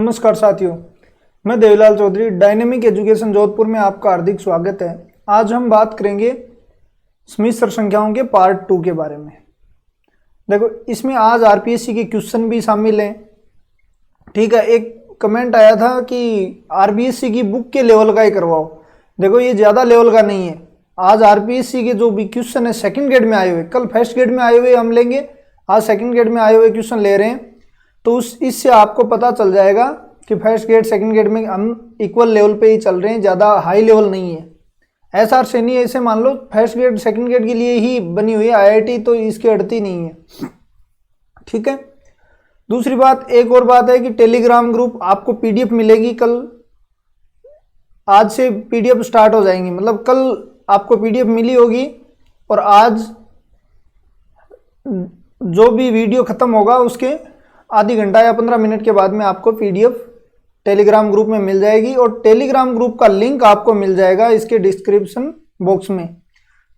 नमस्कार साथियों, मैं देवीलाल चौधरी डायनेमिक एजुकेशन जोधपुर में आपका हार्दिक स्वागत है। आज हम बात करेंगे समिश्र संख्याओं के पार्ट 2 के बारे में। देखो, इसमें आज आरपीएससी के क्वेश्चन भी शामिल हैं। ठीक है, एक कमेंट आया था कि आरपीएससी की बुक के लेवल का ही करवाओ। देखो, ये ज़्यादा लेवल का नहीं है। आज आरपीएससी के जो भी क्वेश्चन है सेकेंड ग्रेड में आए हुए, कल फर्स्ट ग्रेड में आए हुए हम लेंगे, आज सेकेंड ग्रेड में आए हुए क्वेश्चन ले रहे हैं। तो इससे आपको पता चल जाएगा कि फर्स्ट ग्रेड सेकंड ग्रेड में हम इक्वल लेवल पे ही चल रहे हैं, ज़्यादा हाई लेवल नहीं है। एसआर श्रेणी ऐसे मान लो फर्स्ट ग्रेड सेकंड ग्रेड के लिए ही बनी हुई है, आईआईटी तो इसकी अड़ती नहीं है। ठीक है, दूसरी बात, एक और बात है कि टेलीग्राम ग्रुप आपको पीडीएफ मिलेगी कल। आज से पीडीएफ स्टार्ट हो जाएंगी, मतलब कल आपको पीडीएफ मिली होगी और आज जो भी वीडियो खत्म होगा उसके आधी घंटा या 15 मिनट के बाद में आपको पीडीएफ टेलीग्राम ग्रुप में मिल जाएगी और टेलीग्राम ग्रुप का लिंक आपको मिल जाएगा इसके डिस्क्रिप्शन बॉक्स में।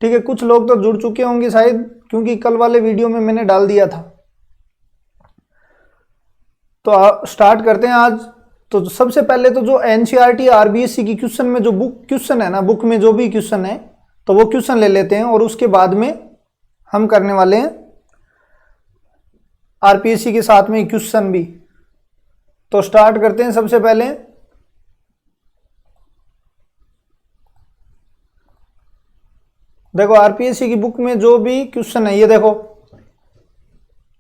ठीक है, कुछ लोग तो जुड़ चुके होंगे शायद, क्योंकि कल वाले वीडियो में मैंने डाल दिया था। तो स्टार्ट करते हैं आज। तो सबसे पहले तो जो एनसीईआरटी आरबीएससी की क्वेश्चन में जो बुक क्वेश्चन है ना, बुक में जो भी क्वेश्चन है तो वो क्वेश्चन ले लेते हैं और उसके बाद में हम करने वाले हैं आरपीएससी के साथ में क्वेश्चन भी। तो स्टार्ट करते हैं। सबसे पहले देखो, आरपीएससी की बुक में जो भी क्वेश्चन है ये देखो।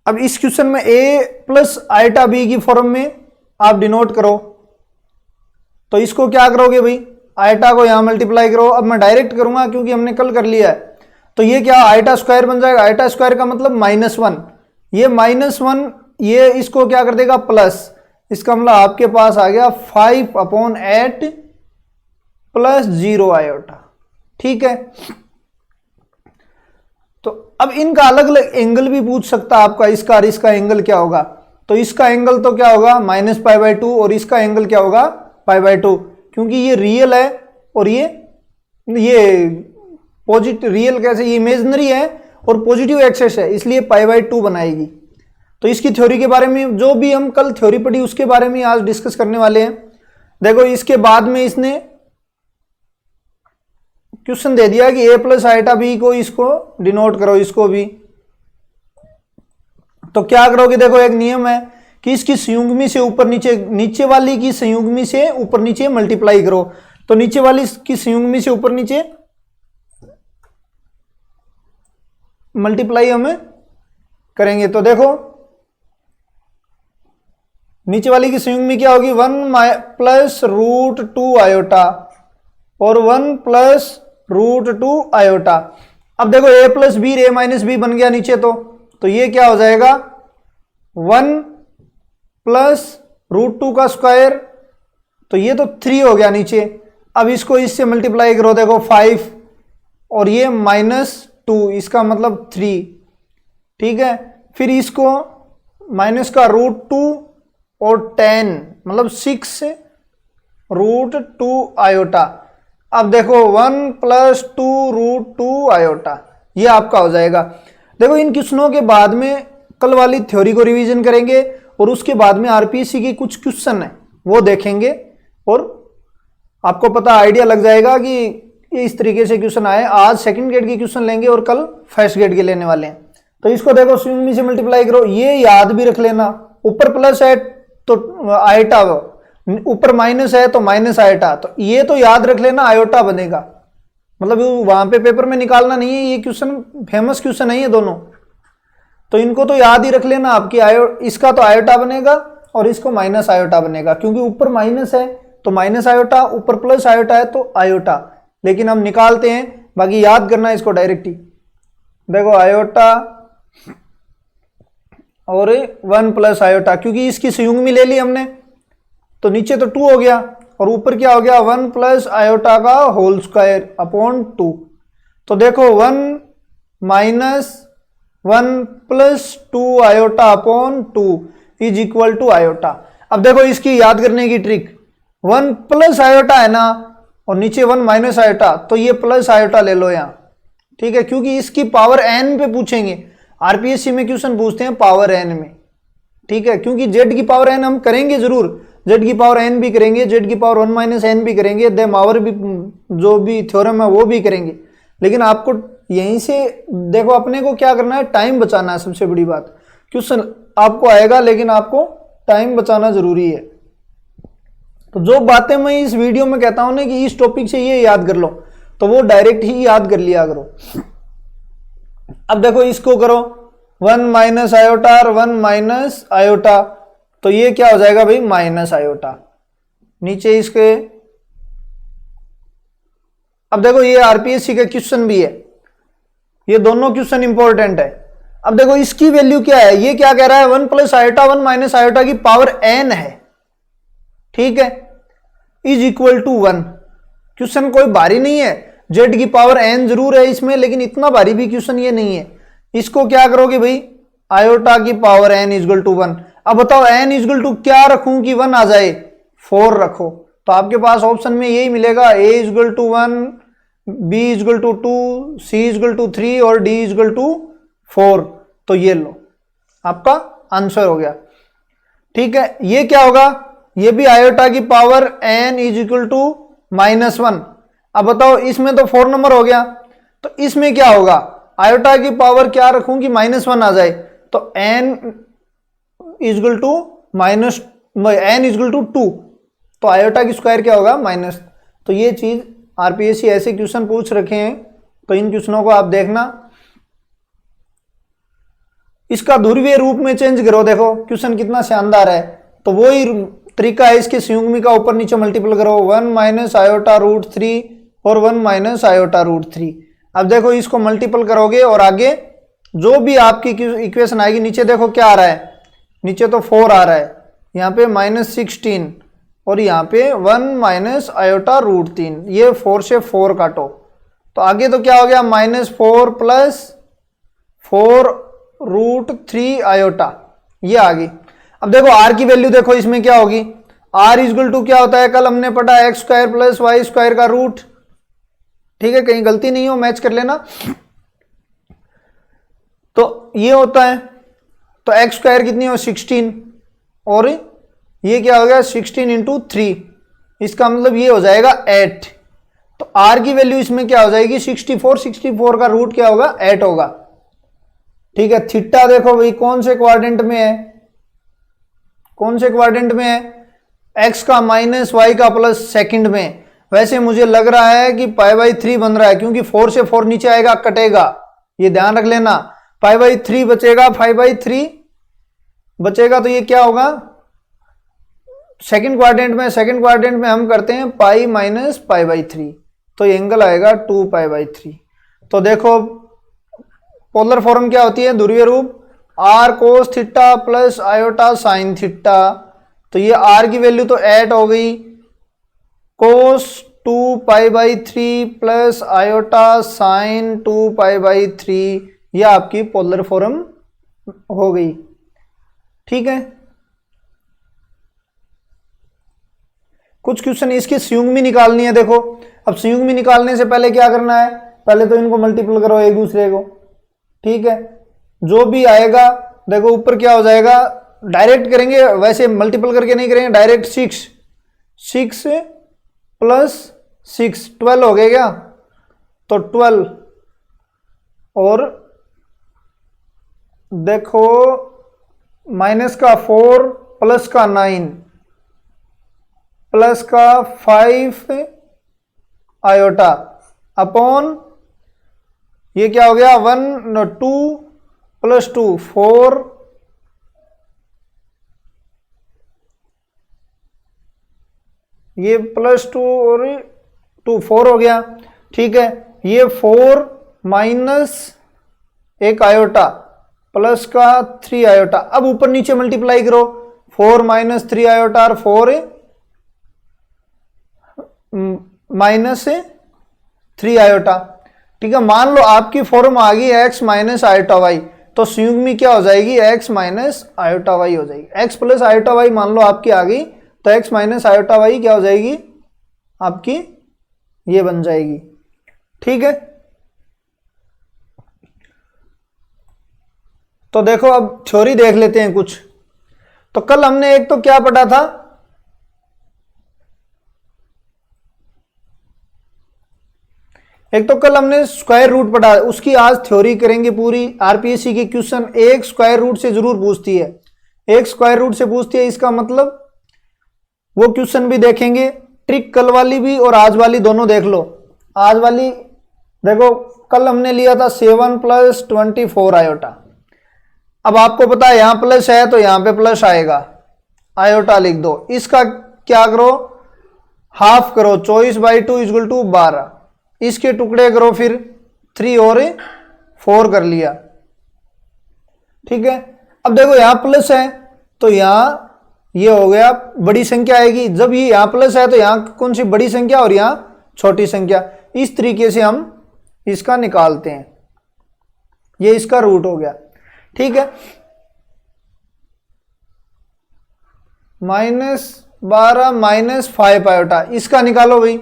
अब इस क्वेश्चन में a प्लस आइटा बी की फॉर्म में आप डिनोट करो। तो इसको क्या करोगे भाई, आइटा को यहां मल्टीप्लाई करो। अब मैं डायरेक्ट करूंगा क्योंकि हमने कल कर लिया है। तो ये क्या, आइटा स्क्वायर बन जाएगा। आइटा स्क्वायर का मतलब -1, ये -1, ये इसको क्या कर देगा प्लस। इसका मतलब आपके पास आ गया 5/8 प्लस 0 आयोटा। ठीक है, तो अब इनका अलग अलग एंगल भी पूछ सकता है आपका, इसका और इसका एंगल क्या होगा। तो इसका एंगल तो क्या होगा -π/2 और इसका एंगल क्या होगा π/2, क्योंकि ये रियल है और ये पॉजिटिव, रियल कैसे, ये इमेजिनरी है और पॉजिटिव एक्सेस है, इसलिए π/2 बनाएगी। तो इसकी थ्योरी के बारे में जो भी हम कल थ्योरी पढ़ी उसके बारे में आज डिस्कस करने वाले हैं। देखो, इसके बाद में इसने क्वेश्चन दे दिया कि a प्लस आइटा बी को इसको डिनोट करो, इसको भी। तो क्या करोगे, देखो एक नियम है कि इसकी संयुग्मी से ऊपर नीचे, नीचे वाली की संयुग्मी से ऊपर नीचे मल्टीप्लाई करो। तो नीचे वाली की संयुग्मी से ऊपर नीचे मल्टीप्लाई हमें करेंगे। तो देखो, नीचे वाली की संयुग्मी क्या होगी, 1 प्लस √2 आयोटा और 1 प्लस √2 आयोटा। अब देखो, a plus b, a minus b बन गया नीचे। तो ये क्या हो जाएगा 1 प्लस √2 का स्क्वायर, तो ये तो 3 हो गया नीचे। अब इसको इससे मल्टीप्लाई करो, देखो 5 और ये -2, इसका मतलब 3। ठीक है, फिर इसको माइनस का √2 और 10 मतलब 6 √2 आयोटा। अब देखो 1 प्लस 2 √2 आयोटा, ये आपका हो जाएगा। देखो, इन क्वेश्चनों के बाद में कल वाली थ्योरी को रिवीजन करेंगे और उसके बाद में आरपीएससी के कुछ क्वेश्चन है वो देखेंगे और आपको पता आइडिया लग जाएगा कि ये इस तरीके से क्वेश्चन आए। आज सेकंड ग्रेड के क्वेश्चन लेंगे और कल फर्स्ट ग्रेड के लेने वाले हैं। तो इसको देखो संयुग्मी से मल्टीप्लाई करो, ये याद भी रख लेना। ऊपर प्लस है तो आयोटा, ऊपर माइनस है तो माइनस आयोटा, तो ये तो याद रख लेना, आयोटा बनेगा। मतलब वहां पे पेपर में निकालना नहीं है, ये क्वेश्चन फेमस क्वेश्चन नहीं है दोनों, तो इनको तो याद ही रख लेना आपकी। इसका तो आयोटा बनेगा और इसको माइनस आयोटा बनेगा, क्योंकि ऊपर माइनस है तो माइनस आयोटा, ऊपर प्लस आयोटा है तो आयोटा। लेकिन हम निकालते हैं, बाकी याद करना है इसको डायरेक्ट ही। देखो, आयोटा और 1 प्लस आयोटा, क्योंकि इसकी संयुग्मी ले ली हमने तो नीचे तो 2 हो गया और ऊपर क्या हो गया 1 प्लस आयोटा का होल स्क्वायर अपॉन 2। तो देखो 1 minus 1 plus 2 iota upon 2 is equal to iota. अब देखो, इसकी याद करने की ट्रिक, 1 प्लस आयोटा है ना और नीचे 1 माइनस आयोटा, तो ये प्लस आयोटा ले लो यहाँ। ठीक है, क्योंकि इसकी पावर n पे पूछेंगे। आरपीएससी में क्वेश्चन पूछते हैं पावर n में। ठीक है, क्योंकि जेड की पावर एन हम करेंगे जरूर, जेड की पावर एन भी करेंगे, जेड की पावर 1 माइनस एन भी करेंगे, देम आवर भी जो भी थ्योरम है वो भी करेंगे। लेकिन आपको यहीं से देखो अपने को क्या करना है, टाइम बचाना है। सबसे बड़ी बात, क्वेश्चन आपको आएगा लेकिन आपको टाइम बचाना जरूरी है। तो जो बातें मैं इस वीडियो में कहता हूं ना कि इस टॉपिक से ये याद कर लो, तो वो डायरेक्ट ही याद कर लिया करो। अब देखो इसको करो 1 माइनस आयोटा और 1 माइनस आयोटा, तो ये क्या हो जाएगा भाई, माइनस आयोटा। नीचे इसके अब देखो ये आरपीएससी का क्वेश्चन भी है, ये दोनों क्वेश्चन इंपॉर्टेंट है। अब देखो इसकी वैल्यू क्या है, ये क्या कह रहा है 1 प्लस आयोटा 1 माइनस आयोटा की पावर एन है, ठीक है, इज इक्वल टू 1। क्वेश्चन कोई भारी नहीं है, जेड की पावर एन जरूर है इसमें, लेकिन इतना भारी भी क्वेश्चन ये नहीं है। इसको क्या करोगे भाई, आयोटा की पावर एन इजगल टू 1। अब बताओ एन इजगल टू क्या रखूं कि 1 आ जाए, 4 रखो। तो आपके पास ऑप्शन में यही मिलेगा, A equal to 1, B equal to 2, C equal to 3 और डी इजगल टू 4। तो ये लो आपका आंसर हो गया, ठीक है। ये क्या होगा, ये भी आयोटा की power n is equal to -1। अब बताओ इसमें तो 4 नंबर हो गया, तो इसमें क्या होगा, आयोटा की पावर क्या रखूं कि -1 आ जाए, तो n is equal to n is equal to 2, तो आयोटा की स्क्वायर क्या होगा माइनस। तो ये चीज आरपीएससी ऐसे क्वेश्चन पूछ रखे हैं, तो इन क्वेश्चनों को आप देखना। इसका ध्रुवीय रूप में चेंज करो, देखो क्वेश्चन कितना शानदार है। तो वही तरीका है, इसके संयुग्मी का ऊपर नीचे मल्टीपल करो, 1 माइनस आयोटा रूट 3 और 1 माइनस आयोटा रूट 3। अब देखो इसको मल्टीपल करोगे और आगे जो भी आपकी इक्वेशन आएगी, नीचे देखो क्या आ रहा है, नीचे तो 4 आ रहा है, यहाँ पे -16 और यहाँ पे 1 माइनस आयोटा रूट 3। ये 4 से 4 काटो, तो आगे तो क्या हो गया, -4 प्लस 4 रूट 3 आयोटा, ये आ गई। अब देखो आर की वैल्यू देखो इसमें क्या होगी, आर इजगल टू क्या होता है, कल हमने पढ़ा x square plus y square का रूट, ठीक है, कहीं गलती नहीं हो मैच कर लेना। तो ये होता है, तो एक्स स्क्वायर कितनी हो 16 और ये क्या हो गया 16 इंटू 3, इसका मतलब ये हो जाएगा 8। तो आर की वैल्यू इसमें क्या हो जाएगी 64, 64 का रूट क्या होगा 8 होगा, ठीक है। थीटा देखो भाई कौन से क्वाड्रेंट में है, कौन से क्वाड्रेंट में है, एक्स का माइनस वाई का प्लस सेकंड में। वैसे मुझे लग रहा है कि π/3 बन रहा है, क्योंकि 4 से 4 नीचे आएगा कटेगा, ये ध्यान रख लेना। π/3 बचेगा, 5/3 बचेगा, तो ये क्या होगा सेकंड क्वाड्रेंट में हम करते हैं पाई माइनस π/3, तो ये एंगल आएगा 2π/3। तो देखो पोलर फॉर्म क्या होती है, ध्रुवीय रूप r cos theta plus iota sine theta. तो ये आर की वैल्यू तो 8 हो गई, कोस 2π/3 प्लस आयोटा साइन 2π/3, ये आपकी पोलर फॉर्म हो गई, ठीक है। कुछ क्वेश्चन इसकी संयुग्मी निकालनी है, देखो अब संयुग्मी निकालने से पहले क्या करना है, पहले तो इनको मल्टीपल करो एक दूसरे को, ठीक है। जो भी आएगा देखो ऊपर क्या हो जाएगा, डायरेक्ट करेंगे, वैसे मल्टीपल करके नहीं करेंगे, डायरेक्ट 6 प्लस 6 12 हो गया क्या, तो 12 और देखो माइनस का 4 प्लस का 9 प्लस का 5 आयोटा अपॉन ये क्या हो गया 2 प्लस 2 4 ये प्लस 2 और 2 4 हो गया, ठीक है। ये 4 माइनस एक आयोटा प्लस का 3 आयोटा, अब ऊपर नीचे मल्टीप्लाई करो, 4 माइनस 3 आयोटा और 4 माइनस 3 आयोटा, ठीक है। मान लो आपकी फॉर्म आ गई x माइनस आयोटा वाई, तो संयुग्मी क्या हो जाएगी x माइनस आयोटा वाई हो जाएगी। x प्लस आयोटा वाई मान लो आपकी आ गई, तो x माइनस आयोटा वाई क्या हो जाएगी आपकी, ये बन जाएगी, ठीक है। तो देखो अब थ्योरी देख लेते हैं कुछ। तो कल हमने एक तो क्या पढ़ा था, एक तो कल हमने स्क्वायर रूट पढ़ा, उसकी आज थ्योरी करेंगे पूरी। आरपीएससी की क्वेश्चन एक स्क्वायर रूट से जरूर पूछती है, एक स्क्वायर रूट से पूछती है, इसका मतलब वो क्वेश्चन भी देखेंगे। ट्रिक कल वाली भी और आज वाली दोनों देख लो। आज वाली देखो, कल हमने लिया था 7 + 24 आयोटा। अब आपको पता है यहां प्लस है तो यहां पे प्लस आएगा, आयोटा लिख दो। इसका क्या करो, हाफ करो, 24/2 = 12। इसके टुकड़े करो, फिर 3 और 4 कर लिया, ठीक है। अब देखो यहां प्लस है तो यहां ये हो गया बड़ी संख्या आएगी। जब ये यहां प्लस है तो यहां कौन सी बड़ी संख्या और यहां छोटी संख्या। इस तरीके से हम इसका निकालते हैं, ये इसका रूट हो गया, ठीक है। -12 - 5 आयोटा, इसका निकालो भाई।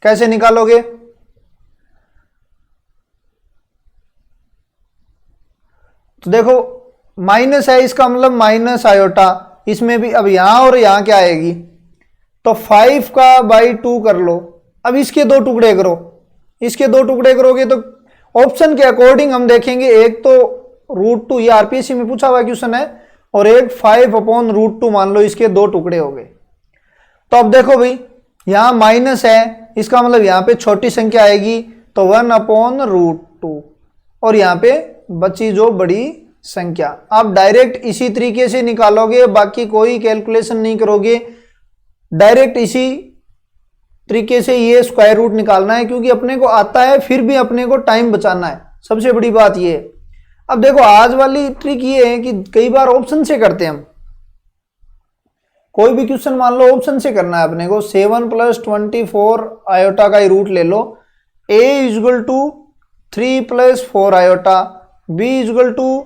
कैसे निकालोगे, तो देखो माइनस है, इसका मतलब माइनस आयोटा। इसमें भी अब यहां और यहां क्या आएगी, तो 5 का बाई 2 कर लो। अब इसके दो टुकड़े करो, इसके दो टुकड़े करोगे तो ऑप्शन के अकॉर्डिंग हम देखेंगे, एक तो √2, ये आरपीएससी में पूछा हुआ क्वेश्चन है, और एक 5/√2 मान लो, इसके दो टुकड़े हो गए। तो अब देखो भाई यहां माइनस है, इसका मतलब यहां पे छोटी संख्या आएगी, तो 1/√2, और यहां पे बची जो बड़ी संख्या। आप डायरेक्ट इसी तरीके से निकालोगे, बाकी कोई कैलकुलेशन नहीं करोगे, डायरेक्ट इसी तरीके से ये स्क्वायर रूट निकालना है, क्योंकि अपने को आता है, फिर भी अपने को टाइम बचाना है, सबसे बड़ी बात ये है। अब देखो आज वाली ट्रिक ये है कि कई बार ऑप्शन से करते हैं हम, कोई भी क्वेश्चन मान लो ऑप्शन से करना है अपने को। 7 + 24 आयोटा का ही रूट ले लो। a = 3 + 4 iota, b =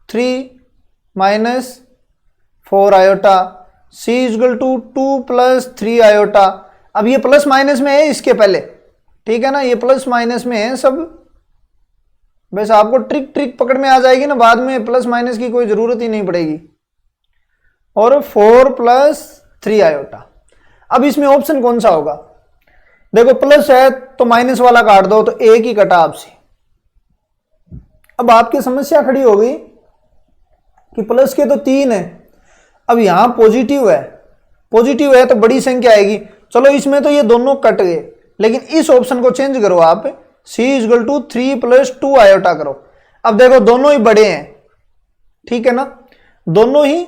3 - 4 iota, c = 2 + 3 iota. अब ये प्लस माइनस में है इसके पहले, ठीक है ना, ये प्लस माइनस में है सब। वैसे आपको ट्रिक पकड़ में आ जाएगी ना, बाद में प्लस माइनस की कोई जरूरत ही नहीं पड़ेगी। और 4 + 3 आयोटा। अब इसमें ऑप्शन कौन सा होगा, देखो प्लस है तो माइनस वाला काट दो, तो एक ही कटा आपसे। अब आपकी समस्या खड़ी हो गई कि प्लस के तो 3 है, अब यहां पॉजिटिव है, पॉजिटिव है तो बड़ी संख्या आएगी। चलो इसमें तो ये दोनों कट गए, लेकिन इस ऑप्शन को चेंज करो आप, c = 3 + 2 आयोटा करो। अब देखो दोनों ही बड़े हैं, ठीक है ना, दोनों ही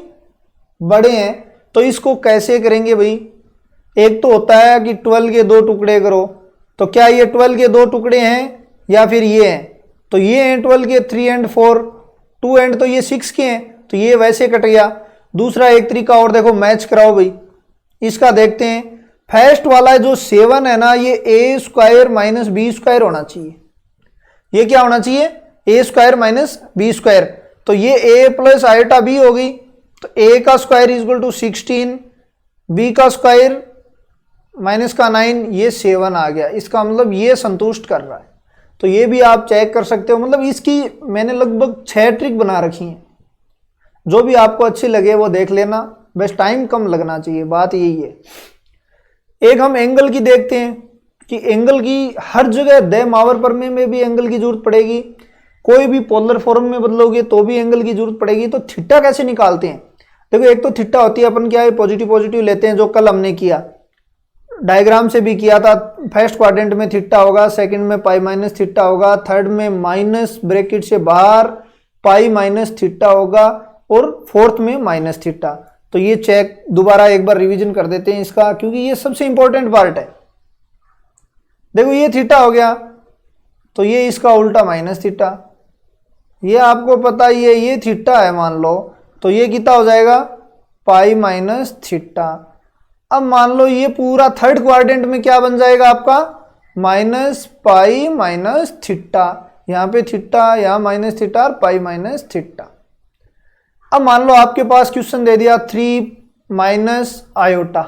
बड़े हैं, तो इसको कैसे करेंगे भाई। एक तो होता है कि 12 के दो टुकड़े करो, तो क्या ये 12 के दो टुकड़े हैं या फिर ये हैं, तो ये हैं 12 के 3 और 4, 2 एंड तो ये 6 के हैं, तो ये वैसे कट गया। दूसरा एक तरीका और देखो, मैच कराओ भाई, इसका देखते हैं। फर्स्ट वाला जो 7 है ना, ये a² - b² होना चाहिए। ये क्या होना चाहिए, a² - b²। तो ये a + आयोटा b हो गई, तो a का स्क्वायर = 16, b का स्क्वायर -9, ये 7 आ गया। इसका मतलब ये संतुष्ट कर रहा है। तो ये भी आप चेक कर सकते हो। मतलब इसकी मैंने लगभग 6 ट्रिक बना रखी हैं, जो भी आपको अच्छी लगे वो देख लेना, बस टाइम कम लगना चाहिए, बात यही है। एक हम एंगल की देखते हैं कि एंगल की हर जगह दे मावर प्रमेय में भी एंगल की जरूरत पड़ेगी, कोई भी पोलर फॉर्म में बदलोगे तो भी एंगल की जरूरत पड़ेगी। तो थीटा कैसे निकालते हैं, देखो एक तो थीटा होती है, अपन क्या है पॉजिटिव लेते हैं, जो कल हमने किया, डायग्राम से भी किया था। फर्स्ट क्वाड्रेंट में थीटा होगा, सेकंड में π - थीटा होगा, थर्ड में माइनस ब्रैकेट से बाहर π - थीटा होगा, और फोर्थ में -थीटा। तो ये चेक दोबारा एक बार रिवीजन कर देते हैं इसका, क्योंकि ये सबसे इंपॉर्टेंट पार्ट है। देखो ये थीटा हो गया, तो ये इसका उल्टा -थीटा, ये आपको पता ही है, ये थीटा है मान लो, तो ये कितना हो जाएगा π - थीटा। अब मान लो ये पूरा थर्ड क्वाड्रेंट में क्या बन जाएगा आपका, -π - थीटा, यहाँ पे थीटा, यहाँ -थीटा और π - थीटा। अब मान लो आपके पास क्वेश्चन दे दिया 3 - आयोटा,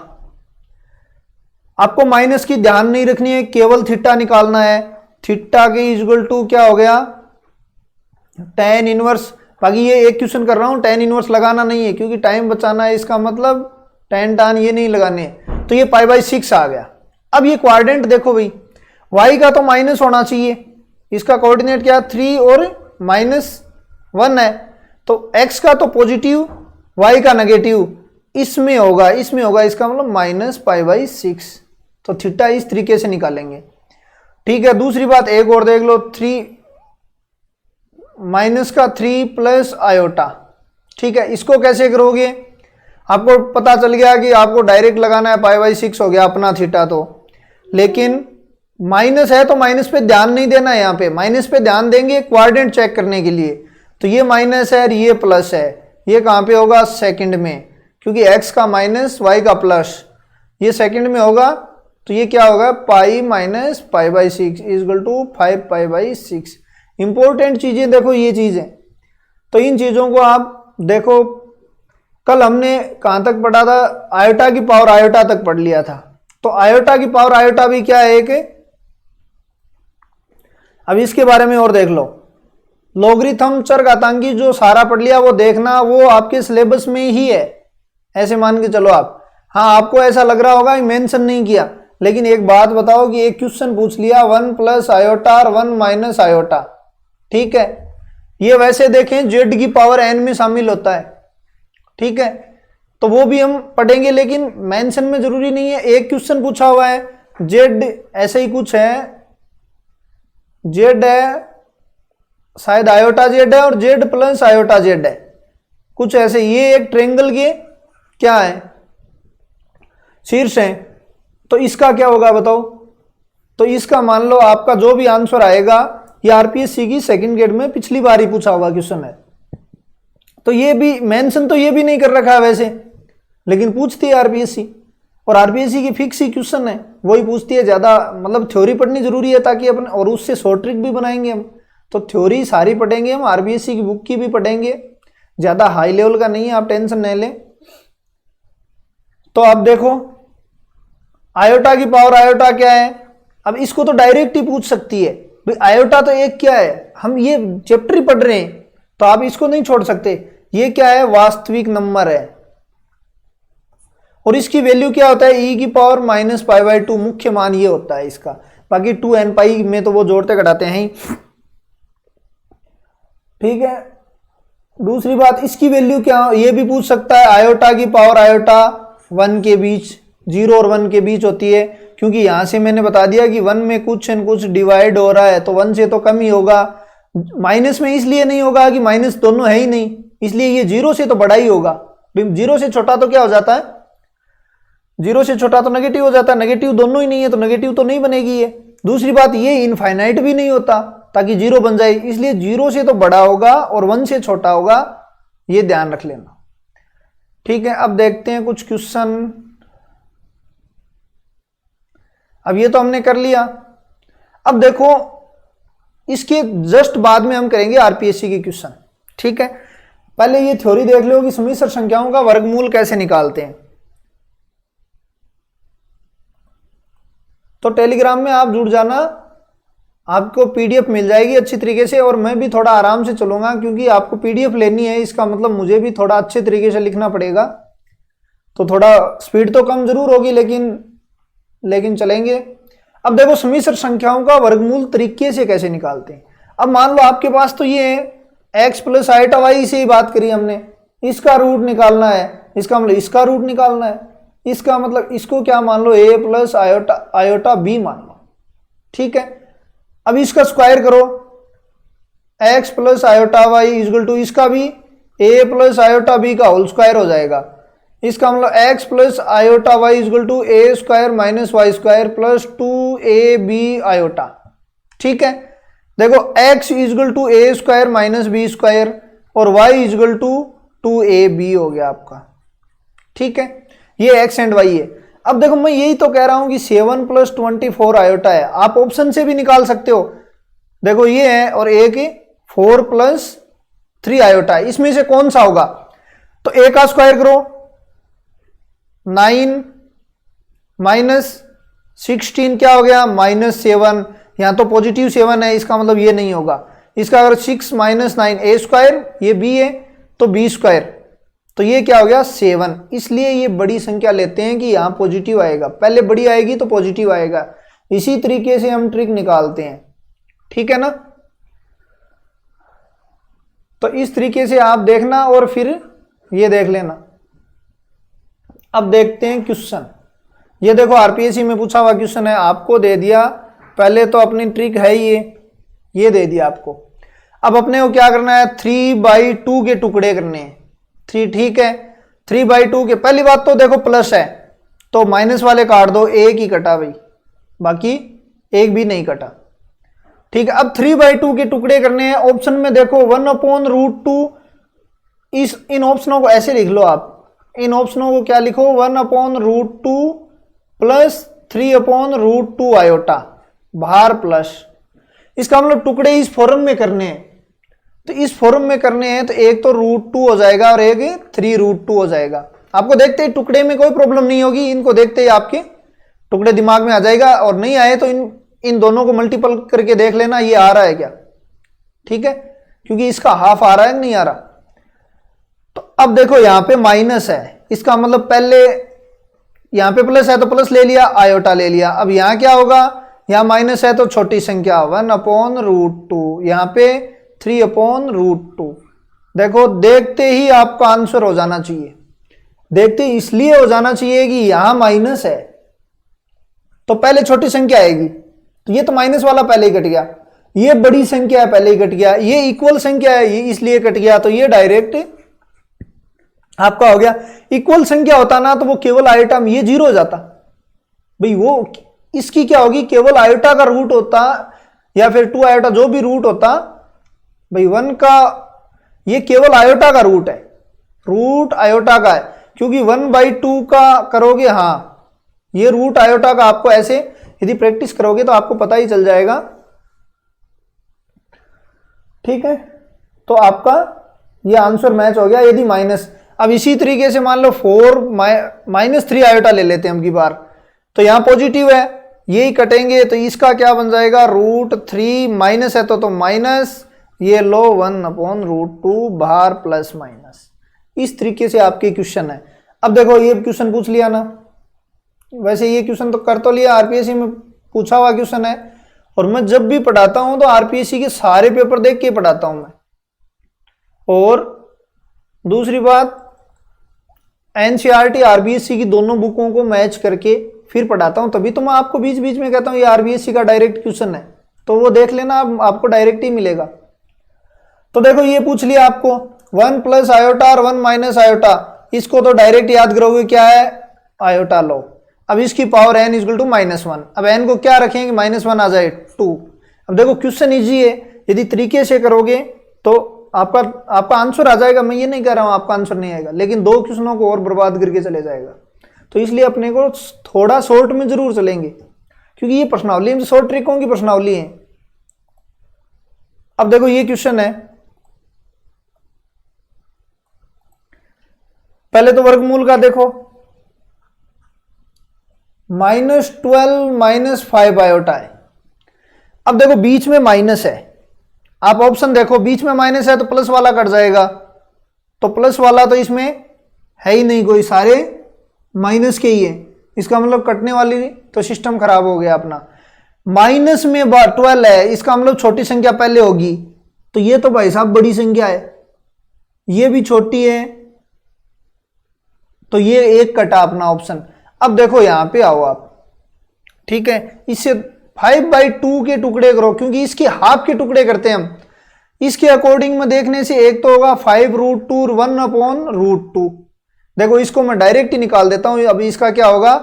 आपको माइनस की ध्यान नहीं रखनी है, केवल थीटा निकालना है। थीटा के = क्या हो गया, tan इनवर्स। बाकी ये एक क्वेश्चन कर रहा हूं, tan इनवर्स लगाना नहीं है, क्योंकि टाइम बचाना है, इसका मतलब tan ये नहीं लगाने हैं। तो ये π/6 आ गया। अब ये क्वाड्रेंट देखो भाई, वाई का तो माइनस होना चाहिए, इसका कोऑर्डिनेट क्या 3 और -1 है, तो एक्स का तो पॉजिटिव वाई का नेगेटिव, इसमें होगा इसका मतलब -π/6, तो थीटा इस तरीके से निकालेंगे। ठीक है, दूसरी बात एक और देख लो, 3 माइनस का 3 प्लस आयोटा। ठीक है, इसको कैसे करोगे, आपको पता चल गया कि आपको डायरेक्ट लगाना है, π/6 हो गया अपना थीटा, तो लेकिन माइनस है तो माइनस पे ध्यान नहीं देना है, यहाँ पे माइनस पे ध्यान देंगे क्वाड्रेंट चेक करने के लिए, तो ये माइनस है और ये प्लस है, ये कहाँ पे होगा सेकंड में, क्योंकि x का माइनस y का प्लस, ये सेकंड में होगा, तो ये क्या होगा pi minus π/6 equal to 5π/6। Important चीजें देखो ये चीजें, तो इन चीजों को आप देखो, कल हमने कहां तक पढ़ा था, आयोटा की पावर आयोटा तक पढ़ लिया था, तो आयोटा की पावर आयोटा भी क्या है एक, अब इसके बारे में और देख लो, लॉगरिथम चरघातांकी जो सारा पढ़ लिया वो देखना, वो आपके सिलेबस में ही है, ऐसे मान के चलो आप। हाँ, आपको ऐसा लग रहा होगा मेंशन नहीं किया, लेकिन एक बात बताओ कि एक क्वेश्चन पूछ लिया 1 प्लस आयोटा और 1 माइनस आयोटा, ठीक है, ये वैसे देखें जेड की पावर एन में शामिल होता है, ठीक है, तो वो भी हम पढ़ेंगे, लेकिन मेंशन में जरूरी नहीं है। एक क्वेश्चन पूछा हुआ है जेड ऐसे ही कुछ है, जेड है शायद आयोटा जेड है और जेड प्लस आयोटा जेड है, कुछ ऐसे, ये एक ट्रायंगल के क्या है शीर्ष है, तो इसका क्या होगा बताओ, तो इसका मान लो आपका जो भी आंसर आएगा ये आरपीएससी की सेकंड ग्रेड में पिछली बार ही पूछा हुआ क्वेश्चन है, तो ये भी मेंशन तो ये भी नहीं कर रखा है वैसे, लेकिन पूछती है आरपीएससी, और आरपीएससी की फिक्स ही क्वेश्चन है, वही पूछती है, ज्यादा मतलब थ्योरी पढ़नी जरूरी है ताकि अपन, और उससे शॉर्ट ट्रिक भी बनाएंगे हम, तो थ्योरी सारी पढ़ेंगे हम, आरपीएससी की बुक की भी पढ़ेंगे, ज्यादा हाई लेवल का नहीं है, आप टेंशन नहीं लें। तो अब देखो आयोटा की पावर आयोटा क्या है, अब इसको तो डायरेक्ट ही पूछ सकती है भाई, आयोटा तो एक क्या है, हम ये चैप्टर ही पढ़ रहे हैं तो आप इसको नहीं छोड़ सकते, ये क्या है वास्तविक नंबर है, और इसकी वैल्यू क्या होता है e की पावर -π/2, मुख्य मान ये होता है इसका, बाकी 2n पाई में तो वो जोड़ते घटाते हैं ही, ठीक है। दूसरी बात इसकी वैल्यू क्या, ये भी पूछ सकता है, आयोटा की पावर आयोटा 1 के बीच, 0 और 1 के बीच होती है, क्योंकि यहां से मैंने बता दिया कि 1 में कुछ न कुछ डिवाइड हो रहा है, तो 1 से तो कम ही होगा, माइनस में इसलिए नहीं होगा कि माइनस दोनों है ही नहीं, इसलिए ये 0 से तो बड़ा ही होगा, 0 से छोटा तो क्या हो जाता है, 0 से छोटा तो नेगेटिव हो जाता है, नेगेटिव दोनों ही नहीं है तो नेगेटिव तो नहीं बनेगी ये। दूसरी बात ये इनफाइनाइट भी नहीं होता ताकि 0 बन जाए, इसलिए 0 से तो बड़ा होगा और 1 से छोटा होगा, ये ध्यान रख लेना, ठीक है। अब देखते हैं कुछ क्वेश्चन, अब ये तो हमने कर लिया, अब देखो इसके जस्ट बाद में हम करेंगे आरपीएससी के क्वेश्चन, ठीक है। पहले ये थ्योरी देख लो कि समिश्र संख्याओं का वर्गमूल कैसे निकालते हैं, तो टेलीग्राम में आप जुड़ जाना, आपको पीडीएफ मिल जाएगी अच्छी तरीके से, और मैं भी थोड़ा आराम से चलूंगा क्योंकि आपको पीडीएफ लेनी है, इसका मतलब मुझे भी थोड़ा अच्छे तरीके से लिखना पड़ेगा, तो थोड़ा स्पीड तो कम जरूर होगी लेकिन चलेंगे। अब देखो समिश्र संख्याओं का वर्गमूल तरीके से कैसे निकालते हैं। अब मान लो आपके पास तो ये है x प्लस आयोटा वाई से ही बात करी हमने, इसका रूट निकालना है, इसका मतलब इसका रूट निकालना है, इसका मतलब इसको क्या मान लो a प्लस आयोटा b मान लो, ठीक है। अब इसका स्क्वायर करो, x plus iota y equal to इसका भी a प्लस आयोटा b का होल स्क्वायर हो जाएगा, इसका मतलब x plus iota y equal to a square minus y square plus 2ab iota, ठीक है। देखो x equal to a square minus b square और y इक्वल टू 2ab हो गया आपका, ठीक है, ये x एंड y है। अब देखो मैं यही तो कह रहा हूं कि 7 प्लस 24 आयोटा है, आप ऑप्शन से भी निकाल सकते हो, देखो ये है और एक 4 प्लस 3 आयोटा है, इसमें से कौन सा होगा, तो a का स्क्वायर करो 9 माइनस 16 क्या हो गया -7, यहां तो पॉजिटिव 7 है, इसका मतलब ये नहीं होगा, इसका अगर 6 माइनस 9 a स्क्वायर, ये b है तो b स्क्वायर, तो ये क्या हो गया 7, इसलिए ये बड़ी संख्या लेते हैं कि यहां पॉजिटिव आएगा, पहले बड़ी आएगी तो पॉजिटिव आएगा, इसी तरीके से हम ट्रिक निकालते हैं, ठीक है ना। तो इस तरीके से आप देखना और फिर ये देख लेना। अब देखते हैं क्वेश्चन। ये देखो आरपीएससी में पूछा हुआ क्वेश्चन है, आपको दे दिया, पहले तो अपनी ट्रिक है ये दे दिया आपको। अब अपने को क्या करना है, 3/2 के टुकड़े करने हैं। 3, ठीक है, 3/2 के, पहली बात तो देखो प्लस है तो माइनस वाले काट दो, एक ही कटा भाई, बाकी एक भी नहीं कटा, ठीक है। अब 3/2 के टुकड़े करने हैं। ऑप्शन में देखो 1/√2, इन ऑप्शनों को ऐसे लिख लो आप, इन ऑप्शनों को क्या लिखो, 1/√2 प्लस 3/√2 आयोटा बाहर प्लस। इसका मतलब टुकड़े इस फॉर्म में करने हैं, तो इस फॉर्म में करने हैं तो एक तो √2 हो जाएगा और एक 3√2 हो जाएगा। आपको देखते ही टुकड़े में कोई प्रॉब्लम नहीं होगी, इनको देखते ही आपके टुकड़े दिमाग में आ जाएगा, और नहीं आए तो इन दोनों को मल्टीपल करके देख लेना ये आ रहा है क्या, ठीक है, क्योंकि इसका हाफ आ रहा है नहीं आ रहा। तो अब देखो यहां पे माइनस है, इसका मतलब पहले यहां पे प्लस है तो प्लस ले लिया, आयोटा ले लिया। अब यहां क्या होगा, यहां माइनस है तो छोटी संख्या 1/√2, यहां पे 3/√2। देखो देखते ही आपका आंसर हो जाना चाहिए, देखते इसलिए हो जाना चाहिए कि यहां माइनस है तो पहले छोटी संख्या आएगी, तो ये तो माइनस वाला पहले ही कट गया, ये बड़ी संख्या है पहले ही कट गया, ये इक्वल संख्या है ये इसलिए कट गया, तो ये डायरेक्ट आपका हो गया। इक्वल संख्या होता ना तो वो केवल आयोटा में ये 0 हो जाता भाई, वो इसकी क्या होगी, केवल आयोटा का रूट होता या फिर 2 आयोटा जो भी रूट होता भाई, 1 का ये केवल आयोटा का रूट है, रूट आयोटा का है, क्योंकि 1/2 का करोगे, हाँ ये रूट आयोटा का आपको ऐसे यदि प्रैक्टिस करोगे तो आपको पता ही चल जाएगा, ठीक है। तो आपका ये आंसर मैच हो गया यदि माइनस। अब इसी तरीके से मान लो 4 -3 आयोटा ले लेते हैं हम की बार, तो यहां पॉजिटिव है यही कटेंगे, तो इसका क्या बन जाएगा, √3 माइनस है तो माइनस, ये लो 1/√2 बाहर प्लस माइनस। इस तरीके से आपके क्वेश्चन है। अब देखो ये क्वेश्चन पूछ लिया ना, वैसे ये क्वेश्चन तो कर तो लिया, आरपीएससी में पूछा हुआ क्वेश्चन है, और मैं जब भी पढ़ाता हूं तो आरपीएससी के सारे पेपर देख के पढ़ाता हूं मैं। और दूसरी बात, एनसीईआरटी आरबीएससी की दोनों बुकों को मैच करके फिर पढ़ाता हूं, तभी तो मैं आपको बीच बीच में कहता हूं ये आरबीएससी का डायरेक्ट क्वेश्चन है, तो वो देख लेना, आपको डायरेक्ट ही मिलेगा। तो देखो ये पूछ लिया आपको 1 प्लस आयोटा और 1 माइनस आयोटा, इसको तो डायरेक्ट याद करोगे क्या है, आयोटा लो। अब इसकी पावर n इक्वल टू -1, अब n को क्या रखेंगे, -1 आ जाए 2। अब देखो क्वेश्चन इजी है, यदि तरीके से करोगे तो आपका आंसर आ जाएगा, मैं ये नहीं कह रहा हूं आपका आंसर नहीं आएगा, लेकिन 2 क्वेश्चनों को और बर्बाद करके चले जाएगा। तो इसलिए अपने को थोड़ा शॉर्ट में जरूर चलेंगे, क्योंकि ये प्रश्नावली में शॉर्ट ट्रिकों की प्रश्नावली है। अब देखो ये क्वेश्चन है, पहले तो वर्गमूल का देखो, -12 -5 आयोटा है। अब देखो बीच में माइनस है, आप ऑप्शन देखो बीच में माइनस है तो प्लस वाला कट जाएगा, तो प्लस वाला तो इसमें है ही नहीं कोई, सारे माइनस के ही है, इसका मतलब कटने वाली तो सिस्टम खराब हो गया अपना। माइनस में 12 है, इसका मतलब छोटी संख्या पहले होगी, तो ये तो भाई साहब बड़ी संख्या है, ये भी छोटी है, तो ये एक कटा अपना ऑप्शन। अब देखो यहां पे आओ आप, ठीक है, इससे 5/2 के टुकड़े करो, क्योंकि इसके हाफ के टुकड़े करते हैं हम, इसके अकॉर्डिंग में देखने से एक तो होगा 5√2 और 1/√2। देखो इसको मैं डायरेक्ट ही निकाल देता हूं। अभी इसका क्या होगा,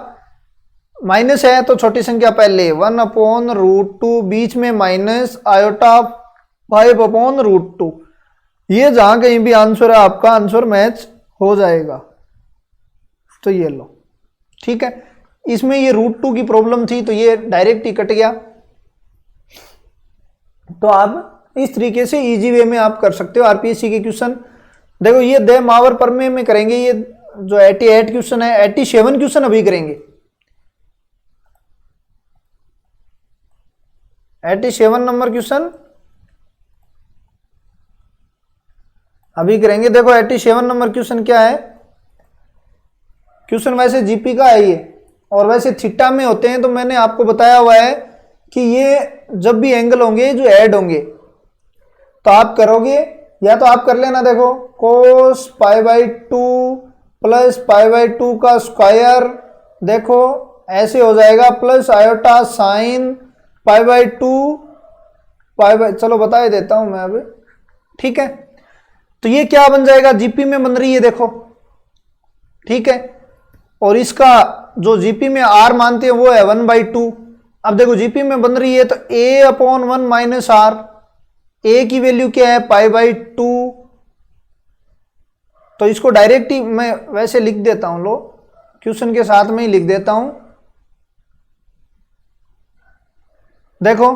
माइनस है तो छोटी संख्या पहले 1/√2, बीच में माइनस आयोटा 5/√2। ये जहां कहीं भी आंसर है आपका आंसर मैच हो जाएगा, तो ये लो, ठीक है। इसमें ये √2 की प्रॉब्लम थी तो ये डायरेक्ट ही कट गया। तो आप इस तरीके से इजी वे में आप कर सकते हो आरपीएससी के क्वेश्चन। देखो ये दे मावर परमे में करेंगे, ये जो 88 क्वेश्चन है, 87 क्वेश्चन अभी करेंगे, 87 नंबर क्वेश्चन अभी करेंगे। देखो 87 नंबर क्वेश्चन क्या है, क्वेश्चन वैसे जीपी का है ये, और वैसे थीटा में होते हैं, तो मैंने आपको बताया हुआ है कि ये जब भी एंगल होंगे जो ऐड होंगे तो आप करोगे, या तो आप कर लेना, देखो cos pi by 2 plus pi by 2 का स्क्वायर, देखो ऐसे हो जाएगा, plus iota sine pi by 2 pi by, चलो बता ही देता हूं मैं अभी, ठीक है। तो ये क्या बन जाएगा, जीपी में बन रही है देखो, ठीक है। और इसका जो जीपी में आर मानते हैं वो है 1/2। अब देखो जीपी में बन रही है तो a अपॉन 1 माइनस आर, ए की वैल्यू क्या है पाई बाई 2, तो इसको डायरेक्ट ही मैं वैसे लिख देता हूं, लो क्वेश्चन के साथ में ही लिख देता हूं। देखो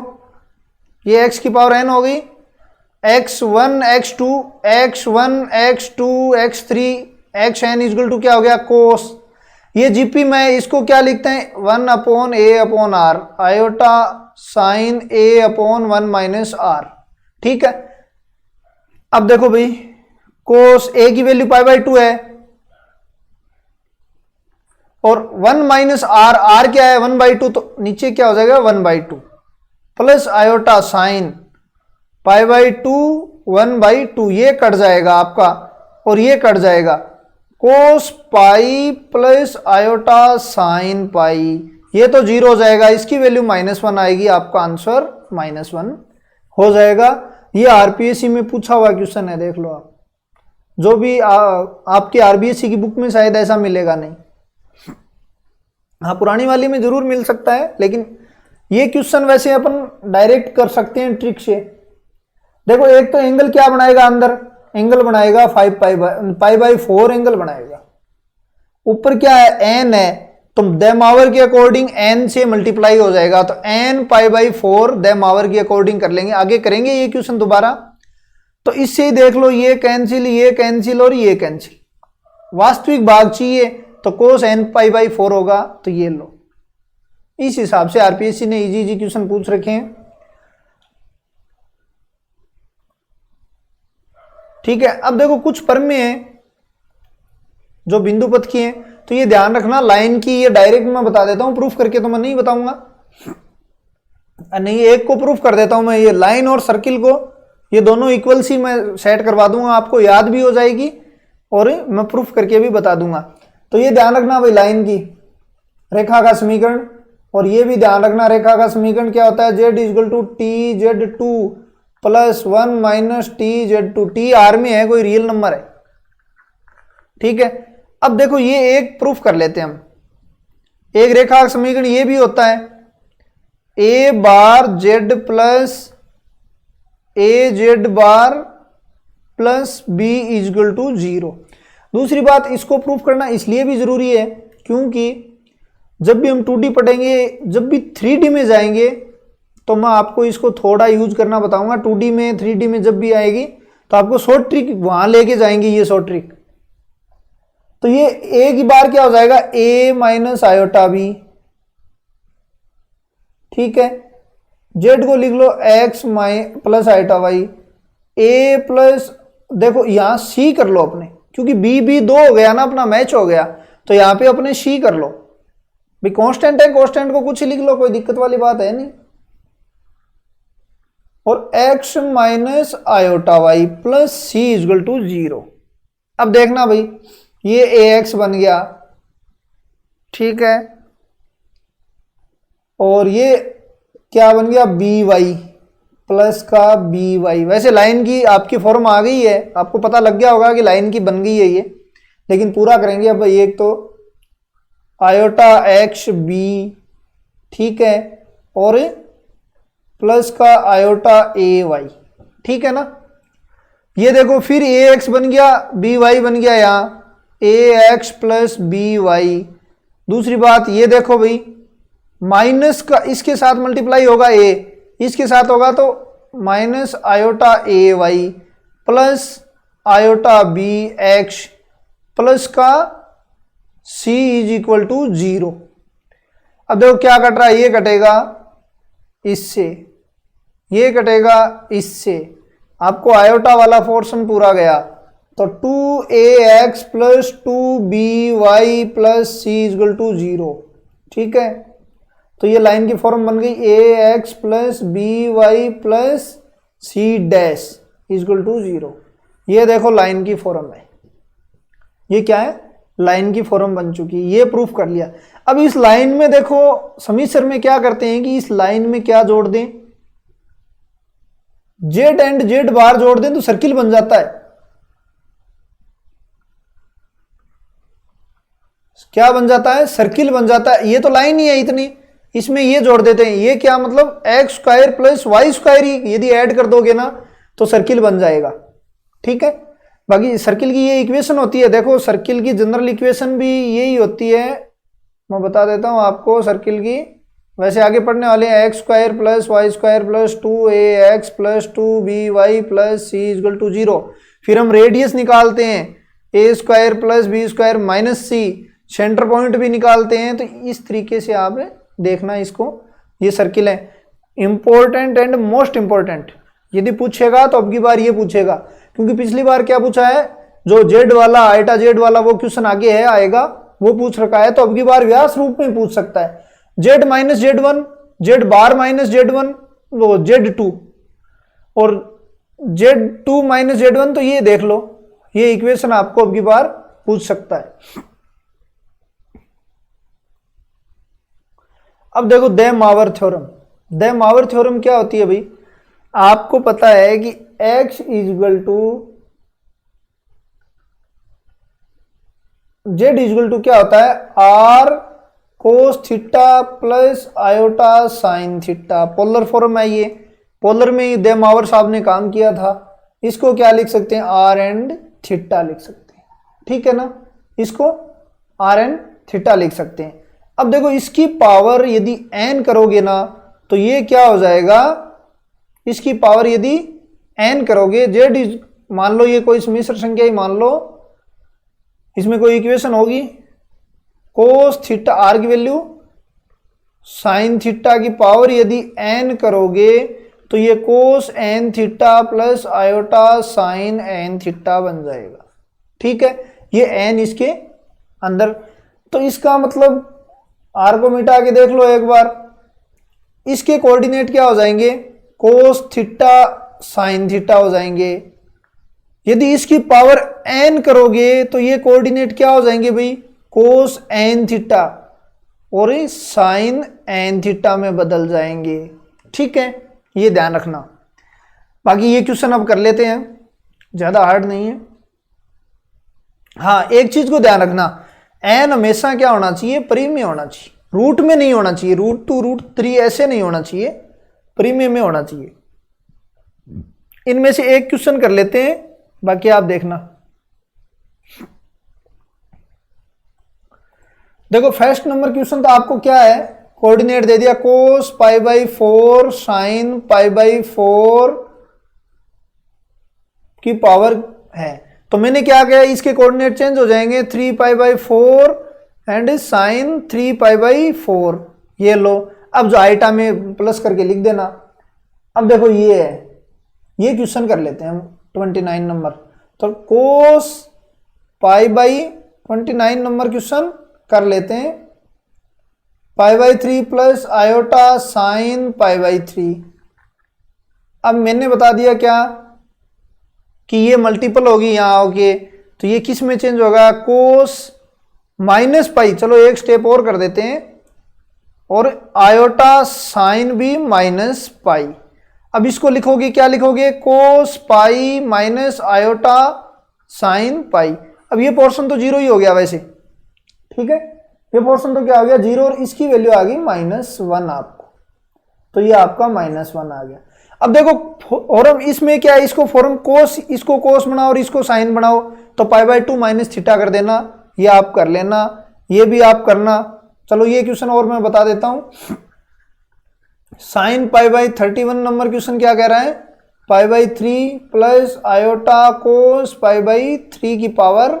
ये x की पावर n हो गई, x1 x2 x1 x2 x3 xn equal to क्या हो गया कोस। ये जीपी में इसको क्या लिखते हैं 1 upon a upon r iota sine a upon 1 minus r, ठीक है। अब देखो भाई कोस ए की वैल्यू पाई बाई 2 है और 1 माइनस आर, आर क्या है 1/2, तो नीचे क्या हो जाएगा 1/2 plus iota sine pi by 2 1/2, ये कट जाएगा आपका और ये कट जाएगा, cos pi plus iota sine pi, ये तो 0 हो जाएगा, इसकी वैल्यू -1 आएगी, आपका आंसर -1 हो जाएगा। ये आरपीएससी में पूछा हुआ क्वेश्चन है, देख लो आप, जो भी आपके आरबीएससी की बुक में शायद ऐसा मिलेगा नहीं, हाँ पुरानी वाली में जरूर मिल सकता है, लेकिन ये क्वेश्चन वैसे अपन डायरेक्ट कर सकते हैं ट्रिक से। देखो एक तो एंगल क्या बनाएगा, अंदर एंगल बनाएगा 5 पाई बाई 4 एंगल बनाएगा, ऊपर क्या है एन है, तो दैम आवर के अकॉर्डिंग एन से मल्टीप्लाई हो जाएगा, तो n pi by 4 de Moivre के अकॉर्डिंग कर लेंगे, आगे करेंगे ये क्वेश्चन दोबारा। तो इससे ही देख लो ये कैंसिल और ये कैंसिल, वास्तविक भाग चाहिए तो कोस एन पाई बाई 4 होगा, तो ये लो। इस हिसाब से आरपीएससी ने इजी क्वेश्चन पूछ रखे हैं, ठीक है। अब देखो कुछ प्रमेय हैं जो बिंदु पथ की हैं, तो ये ध्यान रखना, लाइन की ये डायरेक्ट मैं बता देता हूं, प्रूफ करके तो मैं नहीं बताऊंगा, नहीं एक को प्रूफ कर देता हूं मैं, ये लाइन और सर्किल को ये दोनों इक्वल सी मैं सेट करवा दूंगा, आपको याद भी हो जाएगी और मैं प्रूफ करके भी बता दूंगा। तो ये ध्यान रखना भाई, लाइन की रेखा का समीकरण, और ये भी ध्यान रखना रेखा का समीकरण क्या होता है, z equal to t z 2 plus 1 minus t z 2, t r में है, कोई रियल नंबर है, ठीक है। अब देखो ये एक प्रूफ कर लेते हैं हम, एक रेखा का समीकरण ये भी होता है a bar z plus a z bar plus b equal to 0। दूसरी बात, इसको प्रूफ करना इसलिए भी जरूरी है क्योंकि जब भी हम 2D पढ़ेंगे, जब भी 3D में जाएंगे, तो मैं आपको इसको थोड़ा यूज करना बताऊंगा। 2D में 3D में जब भी आएगी तो आपको शॉर्ट ट्रिक वहां लेके जाएंगे, ये शॉर्ट ट्रिक। तो ये a की बार क्या हो जाएगा a माइनस आयोटा b, ठीक है। z को लिख लो x plus iota y, a plus, देखो यहां c कर लो अपने, क्योंकि b 2 हो गया ना, अपना मैच हो गया, तो यहां पे अपने c कर लो भाई, कांस्टेंट है, कांस्टेंट को कुछ लिख लो, कोई दिक्कत वाली बात है नहीं। और x minus iota y plus c equal to 0। अब देखना भाई ये ax बन गया, ठीक है, और ये क्या बन गया by प्लस का by। वैसे लाइन की आपकी फॉर्म आ गई है, आपको पता लग गया होगा कि लाइन की बन गई है ये, लेकिन पूरा करेंगे अब भाई। एक तो आयोटा एक्स बी, ठीक है, और प्लस का आयोटा ए वाई, ठीक है ना। ये देखो फिर ए एक्स बन गया, बी वाई बन गया, यहाँ ए एक्स प्लस बी वाई। दूसरी बात ये देखो भाई, माइनस का इसके साथ मल्टीप्लाई होगा ए, इसके साथ होगा तो minus iota A Y plus iota B X plus का सी इज इक्वल टू 0। अब देखो क्या कट रहा है, ये कटेगा इससे, ये कटेगा इससे, आपको आयोटा वाला पोर्शन पूरा गया, तो 2ax plus 2by plus c equal to 0। ठीक है, तो ये लाइन की फॉर्म बन गई a x plus b y plus c dash equal to 0। ये देखो लाइन की फॉर्म है, ये क्या है, लाइन की फॉर्म बन चुकी है, ये प्रूफ कर लिया। अब इस लाइन में देखो समीर सर में क्या करते हैं कि इस लाइन में क्या जोड़ दें, जेड एंड जेड बार जोड़ दें तो सर्किल बन जाता है। क्या बन जाता है, सर्किल बन जाता है। ये तो लाइन ही है इतनी, इसमें ये जोड़ देते हैं, ये क्या मतलब x square plus y square ही यदि ऐड कर दोगे ना तो सर्किल बन जाएगा। ठीक है, बाकी सर्किल की ये इक्वेशन होती है, देखो सर्किल की जनरल इक्वेशन भी यही होती है, मैं बता देता हूं आपको सर्किल की। वैसे आगे पढ़ने वाले हैं, x square plus y square plus 2ax plus 2by plus c equal to 0। फिर हम रेडियस निकालते हैं, a square plus b square minus c, centre point भी निकालते हैं। तो इस तरीके से आप देखना इसको, ये सर्किल है। इंपॉर्टेंट एंड मोस्ट इंपॉर्टेंट यदि पूछेगा तो अब की बार ये पूछेगा, क्योंकि पिछली बार क्या पूछा है, जो जेड वाला आइटा जेड वाला वो क्वेश्चन आगे है आएगा, वो पूछ रखा है, तो अब की बार व्यास रूप में पूछ सकता है। Z minus z one, z bar minus z one, वो जेड टू, और z two minus z one, तो ये देख लो, ये इक्वेशन आपको अब की बार पूछ सकता है। अब देखो de Moivre theorem, de Moivre theorem क्या होती है भाई, आपको पता है कि x equal to z equal to क्या होता है, r cos theta plus iota sine theta, polar form है ये, पोलर में ही दे मावर साहब ने काम किया था। इसको क्या लिख सकते हैं, आर एंड थीटा लिख सकते हैं, ठीक है ना, इसको आर एंड थीटा लिख सकते हैं। अब देखो इसकी पावर यदि n करोगे ना तो ये क्या हो जाएगा, इसकी पावर यदि n करोगे, जेड मान लो ये कोई समिश्र संख्या ही मान लो, इसमें कोई इक्वेशन होगी, कोस थीटा आर की वैल्यू साइन थीटा की पावर यदि n करोगे तो ये कोस n theta plus iota sign n theta बन जाएगा। ठीक है, ये n इसके अंदर, तो इसका मतलब आर को मिटा के देख लो एक बार, इसके कोऑर्डिनेट क्या हो जाएंगे, कोस थीटा साइन थीटा हो जाएंगे। यदि इसकी पावर n करोगे तो ये कोऑर्डिनेट क्या हो जाएंगे भाई, कोस n थीटा और साइन n थीटा में बदल जाएंगे। ठीक है, ये ध्यान रखना। बाकी ये क्वेश्चन अब कर लेते हैं, ज्यादा हार्ड नहीं है। हाँ, एक चीज को ध्यान रखना, n हमेशा क्या होना चाहिए, परिमेय में होना चाहिए, रूट में नहीं होना चाहिए, रूट टू रूट 3 ऐसे नहीं होना चाहिए, परिमेय में होना चाहिए। इनमें से एक क्वेश्चन कर लेते हैं, बाकी आप देखना। देखो फर्स्ट नंबर क्वेश्चन तो आपको क्या है, कोऑर्डिनेट दे दिया, cos pi by 4 sine pi by 4 की पावर है। तो मैंने क्या किया, इसके कोऑर्डिनेट चेंज हो जाएंगे, 3 pi by 4 and sine 3 pi by 4, ये लो। अब जो आइटा में प्लस करके लिख देना। अब देखो ये है, ये क्वेश्चन कर लेते हैं हम 29 नंबर। तो cos pi by 29 number question कर लेते हैं, पाई by 3 plus iota sine pi by 3। अब मैंने बता दिया क्या कि ये मल्टीपल होगी यहां होके, तो ये किस में चेंज होगा, कोस माइनस पाई, चलो एक स्टेप और कर देते हैं, और आयोटा साइन भी माइनस पाई। अब इसको लिखोगे, क्या लिखोगे, cos pi minus iota sine pi. अब ये पोर्शन तो जीरो ही हो गया वैसे, ठीक है, ये पोर्शन तो क्या हो गया, जीरो, और इसकी वैल्यू आ गई -1 आपको, तो ये आपका -1 आ गया। अब देखो फॉर्म इसमें क्या है, इसको फॉर्म कोस, इसको कोस बनाओ और इसको साइन बनाओ, तो पाई बाई 2 माइनस थीटा कर देना, ये आप कर लेना, ये भी आप करना। चलो ये क्वेश्चन और मैं बता देता हूं, sign pi by 31 number question क्या कह रहा है, पाई by 3 plus iota cos pi by 3 की पावर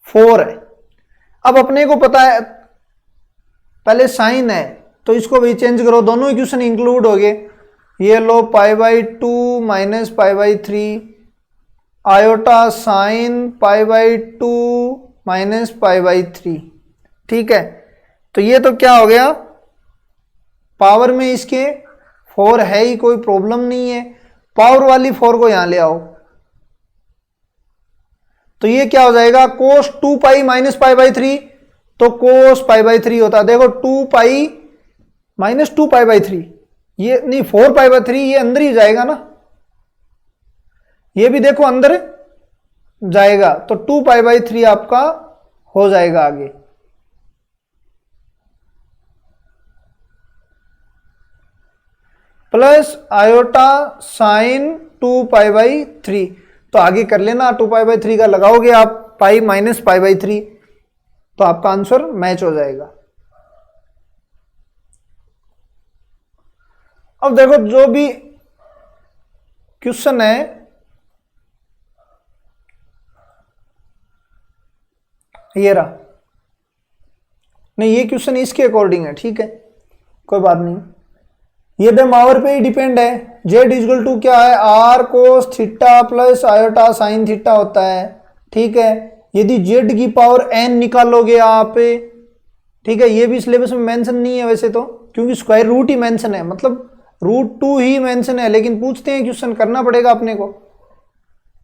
4 है। अब अपने को पता है पहले साइन है, तो इसको भी चेंज करो, दोनों इक्वेशन इंक्लूड हो गए, ये लो pi by 2 minus pi by 3 iota sine pi by 2 minus pi by 3। ठीक है, तो ये तो क्या हो गया, पावर में इसके 4 है ही, कोई प्रॉब्लम नहीं है। पावर वाली 4 को यहां ले आओ, तो ये क्या हो जाएगा, कोस 2 पाई माइनस पाई बाई 3, तो कोस पाई बाई 3 होता है। देखो 2 पाई माइनस 2 पाई बाई 3, ये नहीं 4 पाई बाई 3, ये अंदर ही जाएगा ना, ये भी देखो अंदर जाएगा, तो 2 पाई बाई 3 आपका हो जाएगा आगे। Plus iota sign 2 pi by 3, तो आगे कर लेना, 2 पाई बाई 3 का लगाओगे आप पाई माइनस पाई बाई 3, तो आपका आंसर मैच हो जाएगा। अब देखो जो भी क्वेश्चन है, ये रहा, नहीं ये क्वेश्चन इसके अकॉर्डिंग है, ठीक है कोई बात नहीं, ये बेमावर पे ही डिपेंड है। जेड इजल टू क्या है, r cos theta plus iota sine theta होता है, ठीक है। यदि जेड की पावर एन निकालोगे आप, ठीक है, ये भी सिलेबस में मेंशन नहीं है वैसे तो, क्योंकि स्क्वायर रूट ही मेंशन है, मतलब √2 ही मेंशन है, लेकिन पूछते हैं क्वेश्चन, करना पड़ेगा अपने को।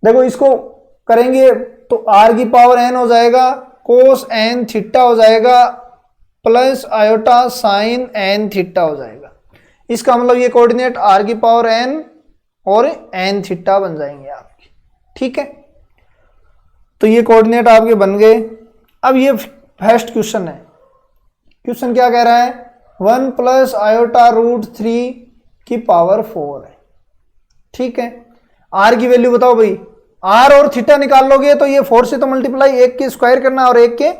देखो इसको करेंगे तो आर की पावर एन हो जाएगा, कोस एन थीटा हो जाएगा, plus iota sine n theta हो जाएगा। इसका मतलब ये कोऑर्डिनेट आर की पावर एन और एन थीटा बन जाएंगे आपके, ठीक है। तो ये कोऑर्डिनेट आपके बन गए। अब ये फर्स्ट क्वेश्चन है, क्वेश्चन क्या कह रहा है, 1 प्लस आयोटा √3 की पावर 4 है, ठीक है। आर की वैल्यू बताओ भाई, आर और थीटा निकाल लोगे तो ये 4 से तो मल्टीप्लाई, एक के स्क्वायर करना और एक के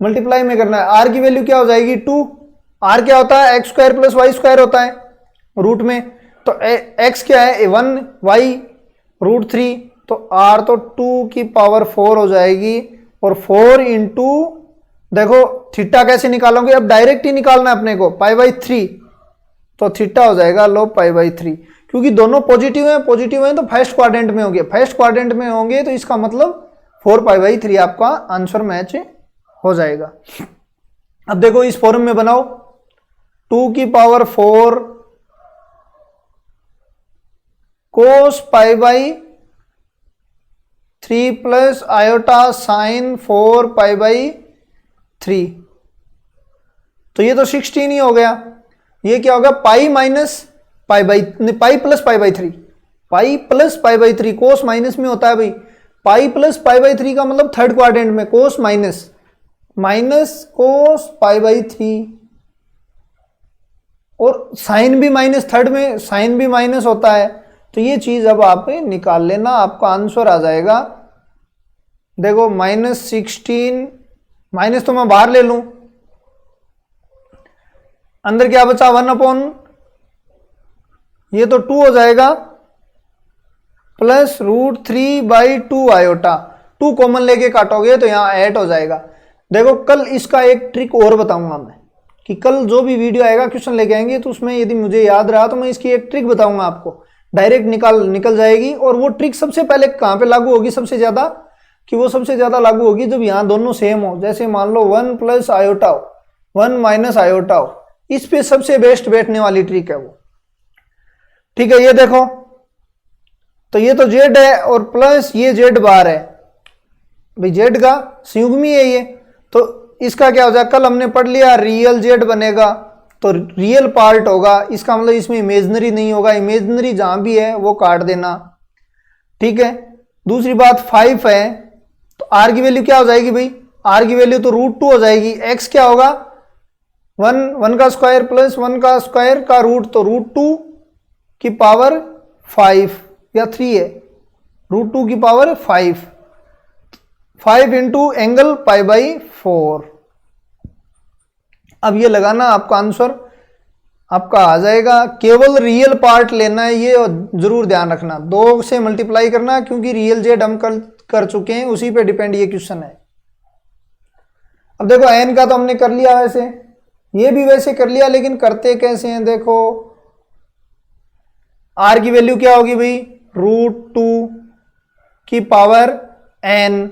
मल्टीप्लाई में करना है। आर की वैल्यू क्या हो जाएगी 2, आर क्या होता है x² प्लस y² होता है रूट में, तो x क्या है 1, y √3, तो r तो 2 की पावर 4 हो जाएगी, और 4 इंटू देखो थीटा कैसे निकालोगे, अब डायरेक्ट ही निकालना है अपने को, पाई बाई 3, तो थीटा हो जाएगा लो पाई बाई 3, क्योंकि दोनों पॉजिटिव हैं तो फर्स्ट क्वाड्रेंट में होंगे, फर्स्ट क्वाड्रेंट में होंगे तो इसका मतलब 4 पाई बाई 3 आपका आंसर मैच हो जाएगा। अब देखो इस फॉर्म में बनाओ, 2 की power 4 cos pi by 3 plus iota sign 4 pi by 3, तो ये तो 16 ही हो गया। ये क्या होगा, pi minus pi by, pi plus pi by 3, pi plus pi by 3, cos minus में होता है भाई, पाई प्लस पाई बाई 3 का मतलब थर्ड क्वाड्रेंट में, कोस minus minus cos pi by 3, और साइन भी माइनस, थर्ड में साइन भी माइनस होता है, तो ये चीज अब आप निकाल लेना, आपका आंसर आ जाएगा। देखो -16, माइनस तो मैं बाहर ले लूं, अंदर क्या बचा 1/, ये तो 2 हो जाएगा, प्लस √3/2 आयोटा, 2 कॉमन लेके काटोगे तो यहां 8 हो जाएगा। देखो कल इसका एक ट्रिक और बताऊंगा मैं, कि कल जो भी वीडियो आएगा क्वेश्चन लेके आएंगे तो उसमें यदि मुझे याद रहा तो मैं इसकी एक ट्रिक बताऊंगा आपको, डायरेक्ट निकल जाएगी। और वो ट्रिक सबसे पहले कहां पे लागू होगी सबसे ज्यादा, कि वो सबसे ज्यादा लागू होगी जब यहां दोनों सेम हो, जैसे मान लो 1 प्लस आयोटा हो, 1 माइनस आयोटा हो, इस पे सबसे बेस्ट बैठने वाली ट्रिक है वो, ठीक है। ये देखो तो ये तो जेड है और प्लस ये जेड बार है, भाई जेड का संयुग्मी है ये, तो इसका क्या हो जाएगा, कल हमने पढ़ लिया रियल जेड बनेगा, तो रियल पार्ट होगा, इसका मतलब इसमें इमेजिनरी नहीं होगा, इमेजिनरी जहां भी है वो काट देना, ठीक है। दूसरी बात 5 है, तो आर की वैल्यू क्या हो जाएगी भाई, आर की वैल्यू तो √2 हो जाएगी, एक्स क्या होगा 1 का स्क्वायर प्लस 1 का स्क्वायर का रूट, तो √2 की पावर 5 या 3 है, √2 की power 5 into angle pi by 4। अब ये लगाना, आपका आंसर आपका आ जाएगा। केवल रियल पार्ट लेना है, ये जरूर ध्यान रखना, 2 से मल्टीप्लाई करना, क्योंकि रियल जेड हम कर चुके हैं, उसी पे डिपेंड ये क्वेश्चन है। अब देखो एन का तो हमने कर लिया, वैसे ये भी वैसे कर लिया, लेकिन करते कैसे हैं, देखो आर की वैल्यू क्या होगी भाई, √2 की power n,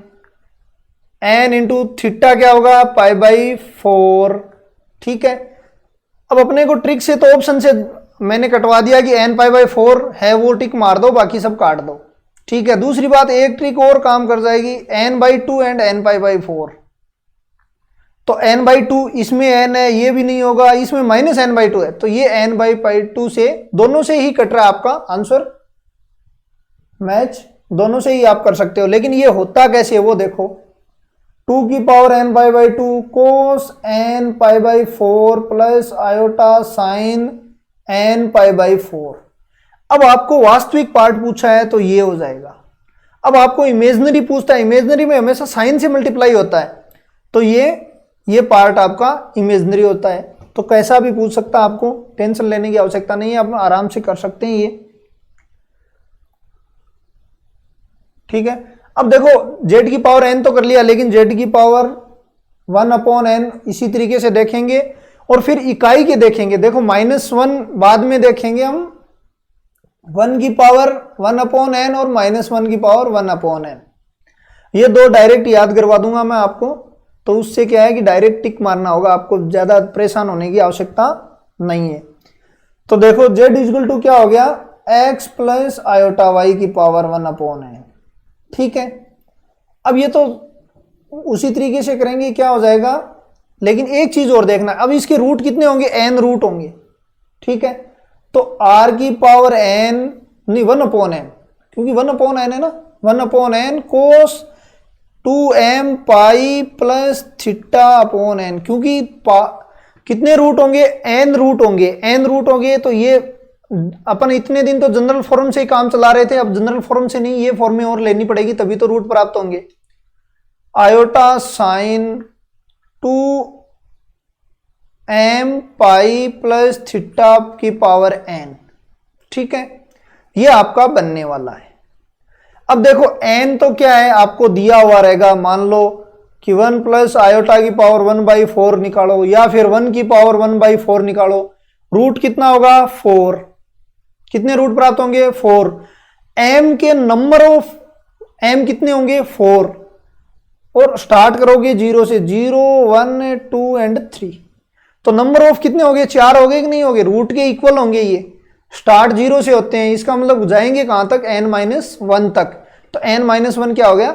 n into theta क्या होगा, पाई बाई 4। ठीक है, अब अपने को ट्रिक से तो ऑप्शन से मैंने कटवा दिया कि एन पाई बाई 4 है, वो टिक मार दो, बाकी सब काट दो। ठीक है, दूसरी बात, एक ट्रिक और काम कर जाएगी, n by 2 and n pi by 4। तो n बाई 2, इसमें n है, ये भी नहीं होगा, इसमें माइनस एन बाई 2 है, तो ये n बाई 2 से, दोनों से ही कट रहा है आपका आंसर मैच, दोनों से ही आप कर सकते हो। लेकिन ये होता कैसे है वो देखो, 2 की power n pi by 2 cos n pi by 4 plus iota sign n pi by 4। अब आपको वास्तविक पार्ट पूछा है तो ये हो जाएगा। अब आपको इमेजनरी पूछता है, इमेजनरी में हमेशा साइन से मल्टीप्लाई होता है, तो ये पार्ट आपका इमेजनरी होता है। तो कैसा भी पूछ सकता है, आपको टेंशन लेने की आवश्यकता नहीं है, आप आराम से कर सकते हैं ये। ठीक है, अब देखो z की पावर n तो कर लिया, लेकिन z की पावर 1/n इसी तरीके से देखेंगे, और फिर इकाई के देखेंगे। देखो -1 बाद में देखेंगे हम, 1 की पावर 1/n और -1 की पावर 1/n, ये दो डायरेक्ट याद करवा दूंगा मैं आपको। तो उससे क्या है कि डायरेक्ट टिक मारना होगा, आपको ज्यादा परेशान होने की आवश्यकता नहीं है। तो देखो z इक्वल टू क्या हो गया, x प्लस आयोटा y की पावर 1/n। ठीक है, अब ये तो उसी तरीके से करेंगे, क्या हो जाएगा, लेकिन एक चीज और देखना, अब इसके रूट कितने होंगे, n रूट होंगे। ठीक है, तो r की पावर n नहीं 1/n, क्योंकि 1/n है ना, 1/n कोस 2m pi plus theta upon n, क्योंकि कितने रूट होंगे, n रूट होंगे, n रूट होंगे। तो ये अपन इतने दिन तो जनरल फॉर्म से ही काम चला रहे थे, अब जनरल फॉर्म से नहीं, ये फॉर्म में और लेनी पड़ेगी, तभी तो रूट प्राप्त होंगे। Iota sine 2m pi plus theta की पावर n। ठीक है, ये आपका बनने वाला है। अब देखो n तो क्या है, आपको दिया हुआ रहेगा, मान लो कि 1 प्लस आयोटा की पावर 1/4 निकालो, या फिर 1 की पावर 1/4 निकालो। रूट कितना होगा, 4। कितने रूट प्राप्त होंगे, 4। m के नंबर ऑफ m कितने होंगे, 4, और स्टार्ट करोगे 0 से, 0 1 2 एंड 3। तो नंबर ऑफ कितने होंगे, 4 हो गए कि नहीं होंगे, रूट के इक्वल होंगे। ये स्टार्ट 0 से होते हैं, इसका मतलब जाएंगे कहां तक, n-1 तक। तो n-1 क्या हो गया,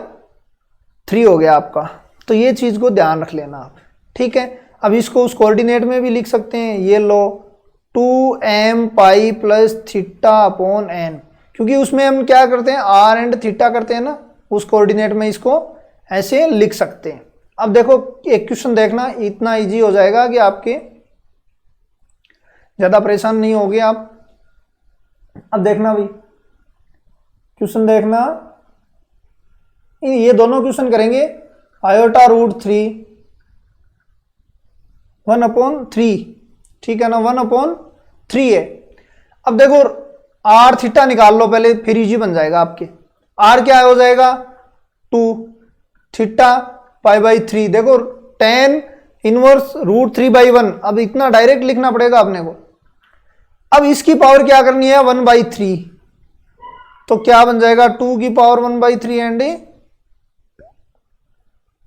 3 हो गया आपका। तो ये चीज को ध्यान रख लेना आप। ठीक है, अब इसको उस कोऑर्डिनेट में भी लिख सकते हैं, ये लो 2m pi plus theta upon n, क्योंकि उसमें हम क्या करते हैं, r एंड थीटा करते हैं ना, उस कोऑर्डिनेट में इसको ऐसे लिख सकते हैं। अब देखो एक क्वेश्चन देखना, इतना इजी हो जाएगा कि आपके ज्यादा परेशान नहीं होगे आप। अब देखना भाई, क्वेश्चन देखना, ये दोनों क्वेश्चन करेंगे। आयोटा रूट 3 1/3, ठीक है ना, 1/3 है। अब देखो r थीटा निकाल लो पहले, फिर इजी बन जाएगा आपके। r क्या हो जाएगा, 2 थीटा पाई बाई 3। देखो tan इनवर्स रूट 3/1, अब इतना डायरेक्ट लिखना पड़ेगा अपने को। अब इसकी पावर क्या करनी है, 1/3, तो क्या बन जाएगा, 2 की power 1/3 and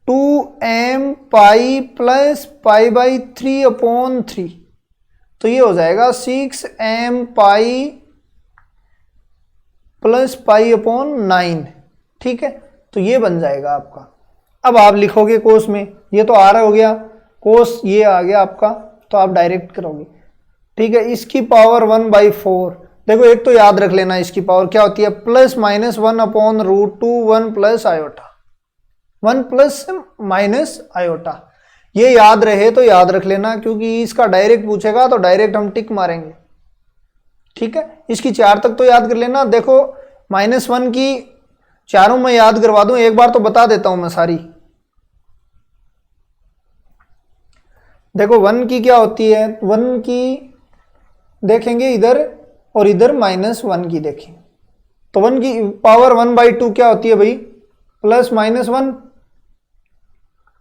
2m pi plus pi by 3 upon 3। तो ये हो जाएगा 6m pi plus pi upon 9। ठीक है, तो ये बन जाएगा आपका। अब आप लिखोगे कोस में, ये तो r हो गया, कोस ये आ गया आपका, तो आप डायरेक्ट करोगे। ठीक है, इसकी पावर 1/4। देखो एक तो याद रख लेना, इसकी पावर क्या होती है, +-1/√2 1 plus iota, 1 plus minus iota. ये याद रहे तो याद रख लेना, क्योंकि इसका डायरेक्ट पूछेगा तो डायरेक्ट हम टिक मारेंगे। ठीक है, इसकी 4 तक तो याद कर लेना। देखो -1 की चारों मैं याद करवा दूं, एक बार तो बता देता हूं मैं सारी। देखो 1 की क्या होती है, 1 की देखेंगे इधर, और इधर -1 की देखें, तो 1 की पावर 1/2 क्या होती है भाई, +-1।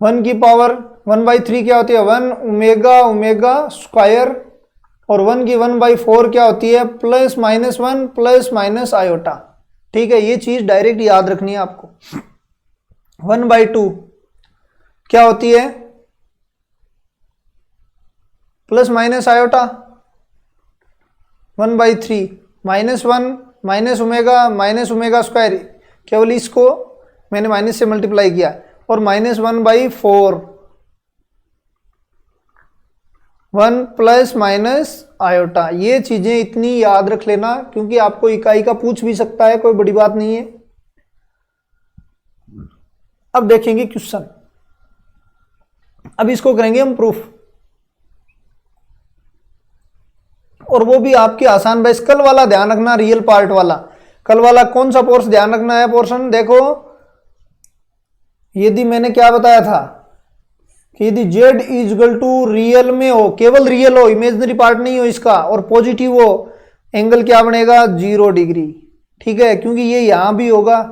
1 की पावर 1/3 क्या होती है, 1 ओमेगा ओमेगा स्क्वायर, और 1 की 1/4 क्या होती है, +-1 प्लस माइनस आयोटा। ठीक है, ये चीज डायरेक्ट याद रखनी है आपको। 1/2 क्या होती है, plus minus iota 1/3 -1 minus omega square, केवल इसको मैंने माइनस से मल्टीप्लाई किया, और -1/4 1 प्लस माइनस आयोटा। ये चीजें इतनी याद रख लेना, क्योंकि आपको इकाई का पूछ भी सकता है, कोई बड़ी बात नहीं है। अब देखेंगे क्वेश्चन, अब इसको करेंगे हम प्रूफ, और वो भी आपकी आसान बेस। कल वाला ध्यान रखना, रियल पार्ट वाला। कल वाला कौन सा पोर्शन ध्यान रखना है, पोर्शन देखो, यदि मैंने क्या बताया था कि यदि z is equal to real में हो, केवल रियल हो, इमेजिनरी पार्ट नहीं हो इसका, और पॉजिटिव हो, एंगल क्या बनेगा, 0 डिग्री। ठीक है, क्योंकि ये यहां भी होगा,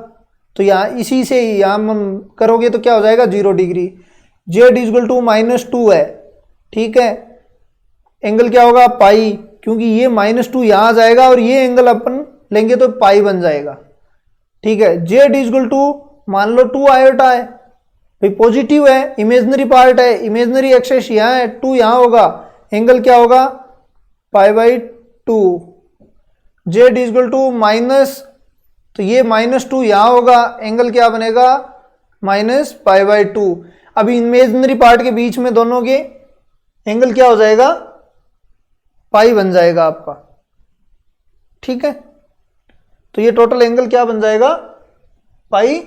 तो यहां इसी से यहां करोगे तो क्या हो जाएगा, 0 degree. z is equal to -2 है, ठीक है, एंगल क्या होगा, पाई, क्योंकि ये -2 यहां आ जाएगा और ये एंगल अपन लेंगे तो पाई बन जाएगा। ठीक है, z इज इक्वल टू मान लो 2 आयोटा है, भाई पॉजिटिव है, इमेजिनरी पार्ट है, इमेजिनरी एक्सेस यहां है, 2 यहां होगा, एंगल क्या होगा, π/2। z is equal to minus, तो ये -2 यहां होगा, एंगल क्या बनेगा, -π/2। अब इमेजिनरी पार्ट के बीच में दोनों के एंगल क्या हो जाएगा, पाई बन जाएगा आपका। ठीक है, तो ये टोटल एंगल क्या बन जाएगा, पाई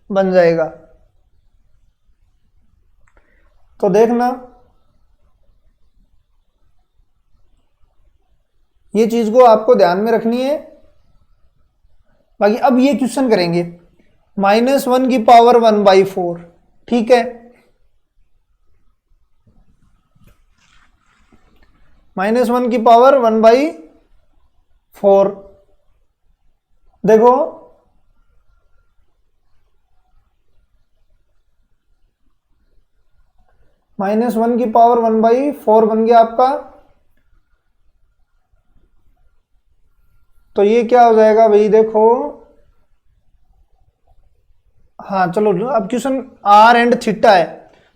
बन जाएगा। तो देखना, ये चीज को आपको ध्यान में रखनी है। बाकी अब ये क्वेश्चन करेंगे, -1 की पावर 1/4, ठीक है, -1 की पावर 1/4। देखो -1 की पावर 1/4 बन गया आपका, तो ये क्या हो जाएगा भाई, देखो, हाँ चलो, अब क्वेश्चन r एंड थीटा है,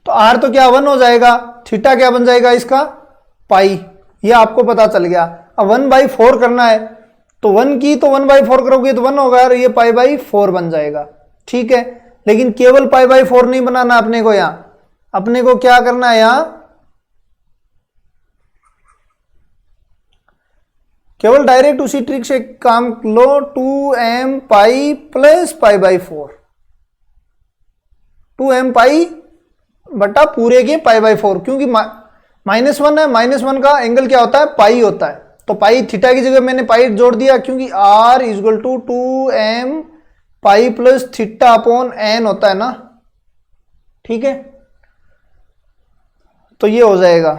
तो r तो क्या 1 हो जाएगा, थीटा क्या बन जाएगा इसका, पाई, ये आपको पता चल गया। अब 1/4 करना है, तो 1 की तो 1/4 करोगे तो 1 होगा, और ये π/4 बन जाएगा। ठीक है, लेकिन केवल π/4 नहीं बनाना अपने को, यहां अपने को क्या करना है, यहां केवल डायरेक्ट उसी ट्रिक से काम लो, 2m पाई प्लस π/4, 2m पाई बटा पूरे के π/4, क्योंकि -1 है, -1 का एंगल क्या होता है, पाई होता है, तो पाई थीटा की जगह मैंने पाई जोड़ दिया, क्योंकि r is equal to 2m pi plus theta upon n होता है ना। ठीक है, तो ये हो जाएगा।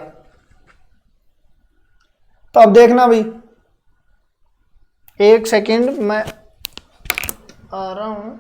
तो अब देखना भाई, एक सेकंड मैं आ रहा हूं।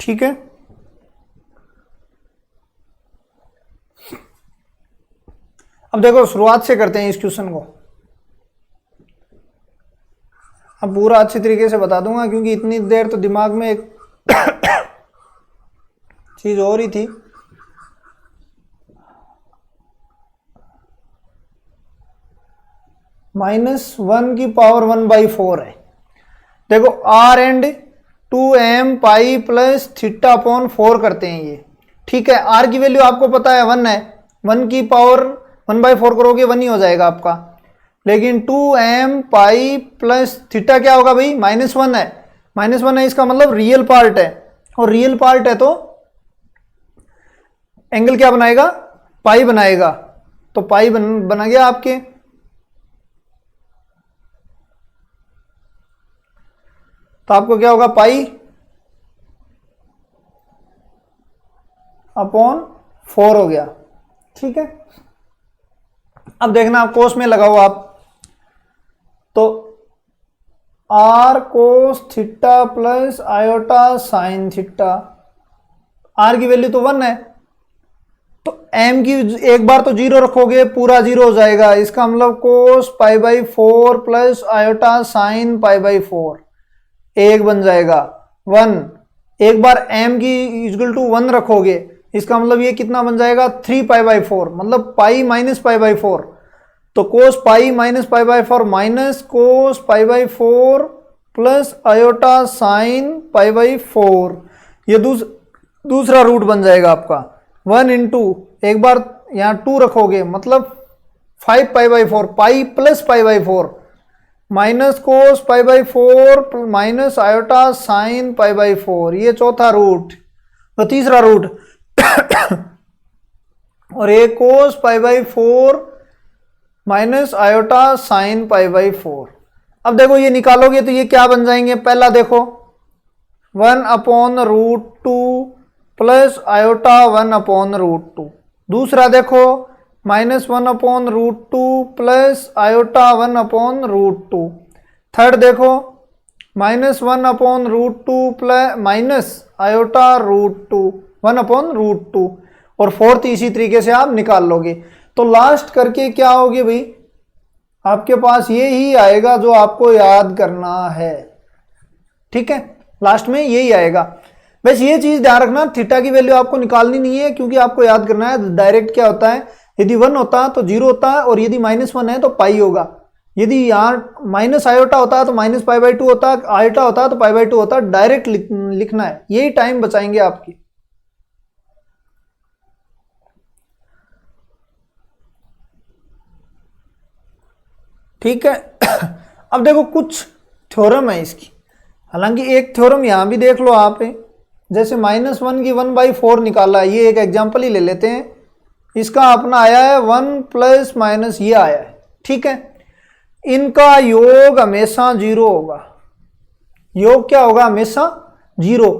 ठीक है, अब देखो शुरुआत से करते हैं इस क्वेश्चन को। अब पूरा अच्छी तरीके से बता दूंगा, क्योंकि इतनी देर तो दिमाग में एक चीज हो रही थी। -1 की पावर 1/4 है, देखो r and 2m pi plus theta upon 4 करते हैं ये, ठीक है। r की वैल्यू आपको पता है 1 है, 1 की पावर 1/4 करोगे 1 ही हो जाएगा आपका। लेकिन 2m पाई प्लस थीटा क्या होगा भाई, -1 है, -1 है, इसका मतलब रियल पार्ट है, और रियल पार्ट है तो एंगल क्या बनाएगा, पाई बनाएगा। तो पाई बना गया आपके। तो आपको क्या होगा, पाई अपॉन 4 हो गया, ठीक है। अब देखना आप कोस में लगाओ आप, तो r कोस theta plus iota sine theta, r की वैल्यू तो 1 है, तो m की एक बार तो 0 रखोगे पूरा 0 हो जाएगा, इसका मतलब कोस π/4 प्लस आयोटा साइन π/4 1 बन जाएगा 1। एक बार m की इक्वल टू 1 रखोगे, इसका मतलब ये कितना बन जाएगा 3 π/4, मतलब पाई माइनस π/4। तो cos pi minus π/4 minus cos π/4 plus iota sine π/4, ये दूसरा रूट बन जाएगा आपका 1 इंटू, एक बार यहाँ 2 रखोगे मतलब 5 π/4, pi plus π/4 minus cos π/4 minus iota sine π/4, ये चौथा रूट। तो तीसरा रूट और एक कोस π/4 माइनस आयोटा साइन π/4। अब देखो ये निकालोगे तो ये क्या बन जाएंगे, पहला देखो 1/√2 प्लस आयोटा 1/√2, दूसरा देखो -1/√2 प्लस आयोटा 1/√2, थर्ड देखो -1/√2 प्लस माइनस आयोटा √2 1/√2, और फोर्थ इसी तरीके से आप निकाल लोगे। तो लास्ट करके क्या होगी भाई, आपके पास ये ही आएगा जो आपको याद करना है, ठीक है, लास्ट में यही आएगा। बस ये चीज ध्यान रखना, थीटा की वैल्यू आपको निकालनी नहीं है, क्योंकि आपको याद करना है डायरेक्ट क्या होता है, यदि 1 होता तो 0 होता है, और यदि -1 है तो पाई होगा, यदि यहाँ माइनस आयोटा होता है तो माइनस π/2 होता है, आयोटा होता है तो π/2 होता है, डायरेक्ट लिखना है, यही टाइम बचाएंगे आपकी। ठीक है। अब देखो कुछ थ्योरम है इसकी, हालांकि एक थ्योरम यहां भी देख लो आप, जैसे -1 की 1/4 निकाला, ये एक एग्जांपल ही ले लेते हैं, इसका अपना आया है 1 प्लस माइनस ये आया है, ठीक है। इनका योग हमेशा 0 होगा, योग क्या होगा, हमेशा 0।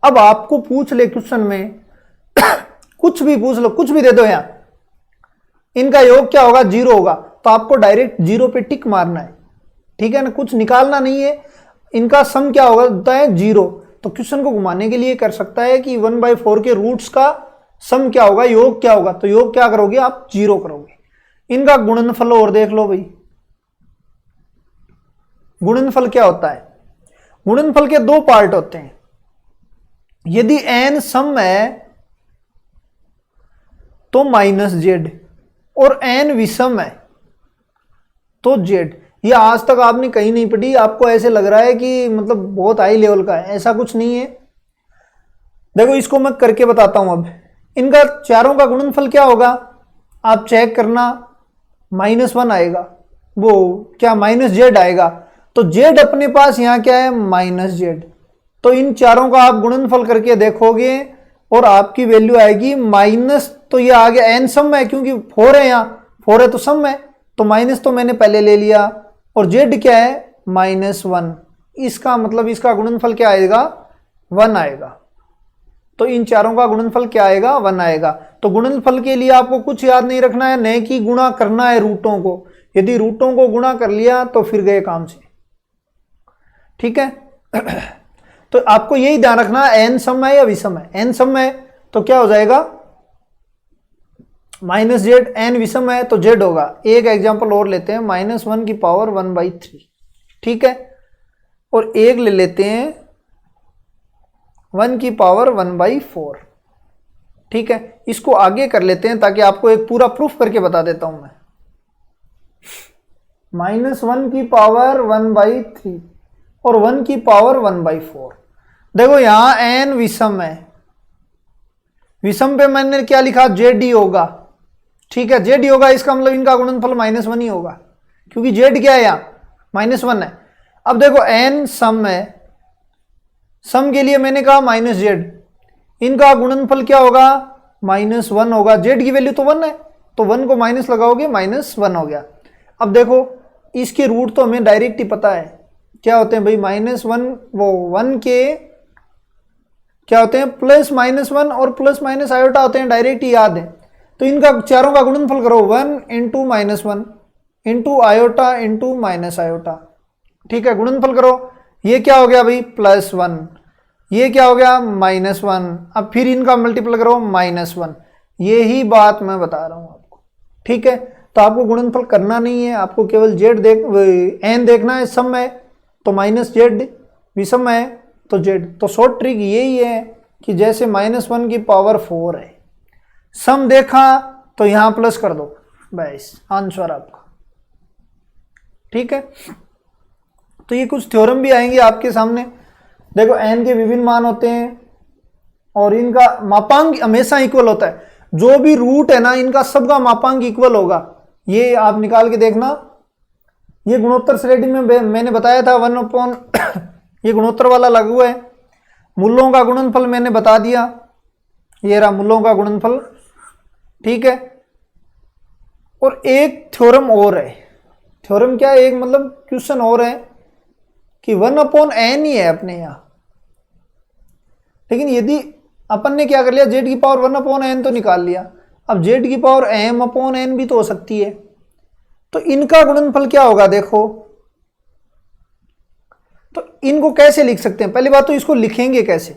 अब आपको पूछ ले क्वेश्चन में कुछ भी पूछ लो, कुछ भी दे दो यहां, इनका योग क्या होगा, 0 होगा, तो आपको डायरेक्ट 0 पे टिक मारना है, ठीक है ना, कुछ निकालना नहीं है। इनका सम क्या होता है, 0। तो क्वेश्चन को घुमाने के लिए कर सकता है कि 1/4 के रूट्स का सम क्या होगा, योग क्या होगा, तो योग क्या करोगे आप, 0 करोगे। इनका गुणनफल और देख लो भाई, गुणनफल क्या होता है, गुणनफल के 2 पार्ट होते हैं, यदि n सम है तो -z, और n विषम है तो z। ये आज तक आपने कहीं नहीं पढ़ी, आपको ऐसे लग रहा है कि मतलब बहुत हाई लेवल का है, ऐसा कुछ नहीं है। देखो इसको मैं करके बताता हूं। अब इनका चारों का गुणनफल क्या होगा, आप चेक करना, -1 आएगा, वो क्या -z आएगा, तो z अपने पास यहाँ क्या है, -z। तो इन चारों का आप गुणनफल करके देखोगे और आपकी वैल्यू आएगी माइनस, तो ये आ गया n सम है, क्योंकि 4 है, यहाँ 4 है तो सम है, तो माइनस तो मैंने पहले ले लिया, और z क्या है, -1। इसका मतलब इसका गुणनफल क्या आएगा, 1 आएगा। तो इन चारों का गुणनफल क्या आएगा, 1 आएगा। तो गुणनफल के लिए आपको कुछ याद नहीं रखना है, न कि गुणा करना है रूटों को, यदि रूटों को गुणा कर लिया तो फिर गए काम से, ठीक है। तो आपको यही ध्यान रखना है, n सम है या विषम है, n सम है तो क्या हो जाएगा, -z, n विषम है तो z होगा। एक एग्जांपल और लेते हैं, -1 की पावर 1/3, ठीक है, और एक ले लेते हैं 1 की पावर 1/4, ठीक है। इसको आगे कर लेते हैं ताकि आपको एक पूरा प्रूफ करके बता देता हूं मैं। -1 की पावर 1/3, और 1 की पावर 1/4। देखो यहां n विषम है, विषम पे मैंने क्या लिखा, जेड ही होगा। ठीक है, जेड ही होगा, इसका मतलब इनका गुणनफल -1 ही होगा, क्योंकि जेड क्या है यहाँ, -1 है। अब देखो n सम है, सम के लिए मैंने कहा -z, इनका गुणनफल क्या होगा, -1 होगा। जेड की वैल्यू तो 1 है, तो 1 को माइनस लगाओगे -1 हो गया। अब देखो इसके रूट तो हमें डायरेक्ट ही पता है, क्या होते हैं भाई, -1, वो 1 के क्या होते हैं, +-1 और + आयोटा होते हैं, डायरेक्ट ही याद है। तो इनका चारों का गुणनफल करो, 1 × -1 × आयोटा × -आयोटा। ठीक है, गुणनफल करो, ये क्या हो गया भाई, +1, ये क्या हो गया, -1। अब फिर इनका मल्टीपल करो, -1। यही बात मैं बता रहा हूं आपको। ठीक है, तो आपको गुणनफल करना नहीं है, आपको केवल जेड n देखना है। सम है तो -z, विषम है तो z। तो शॉर्ट ट्रिक यही है कि जैसे -1 की पावर 4 है, सम देखा तो यहां प्लस कर दो, बस आंसर आपका। ठीक है, तो ये कुछ थ्योरम भी आएंगे आपके सामने। देखो n के विभिन्न मान होते हैं और इनका मापांक हमेशा इक्वल होता है। जो भी रूट है ना, इनका सबका मापांक इक्वल होगा, ये आप निकाल के देखना। ये गुणोत्तर श्रेणी में मैंने बताया था 1/, ये गुणोत्तर वाला लागू है। मूलों का गुणनफल मैंने बता दिया, ये रहा मूलों का गुणनफल। ठीक है, और एक थ्योरम और है, थ्योरम क्या है, एक मतलब क्वेश्चन और है कि 1/n ही है अपने यहां। लेकिन यदि अपन ने क्या कर लिया, z की पावर 1/n तो निकाल लिया, अब z की पावर m/n भी तो हो सकती है। तो इनका गुणनफल क्या होगा, देखो तो इनको कैसे लिख सकते हैं, पहली बात तो इसको लिखेंगे कैसे।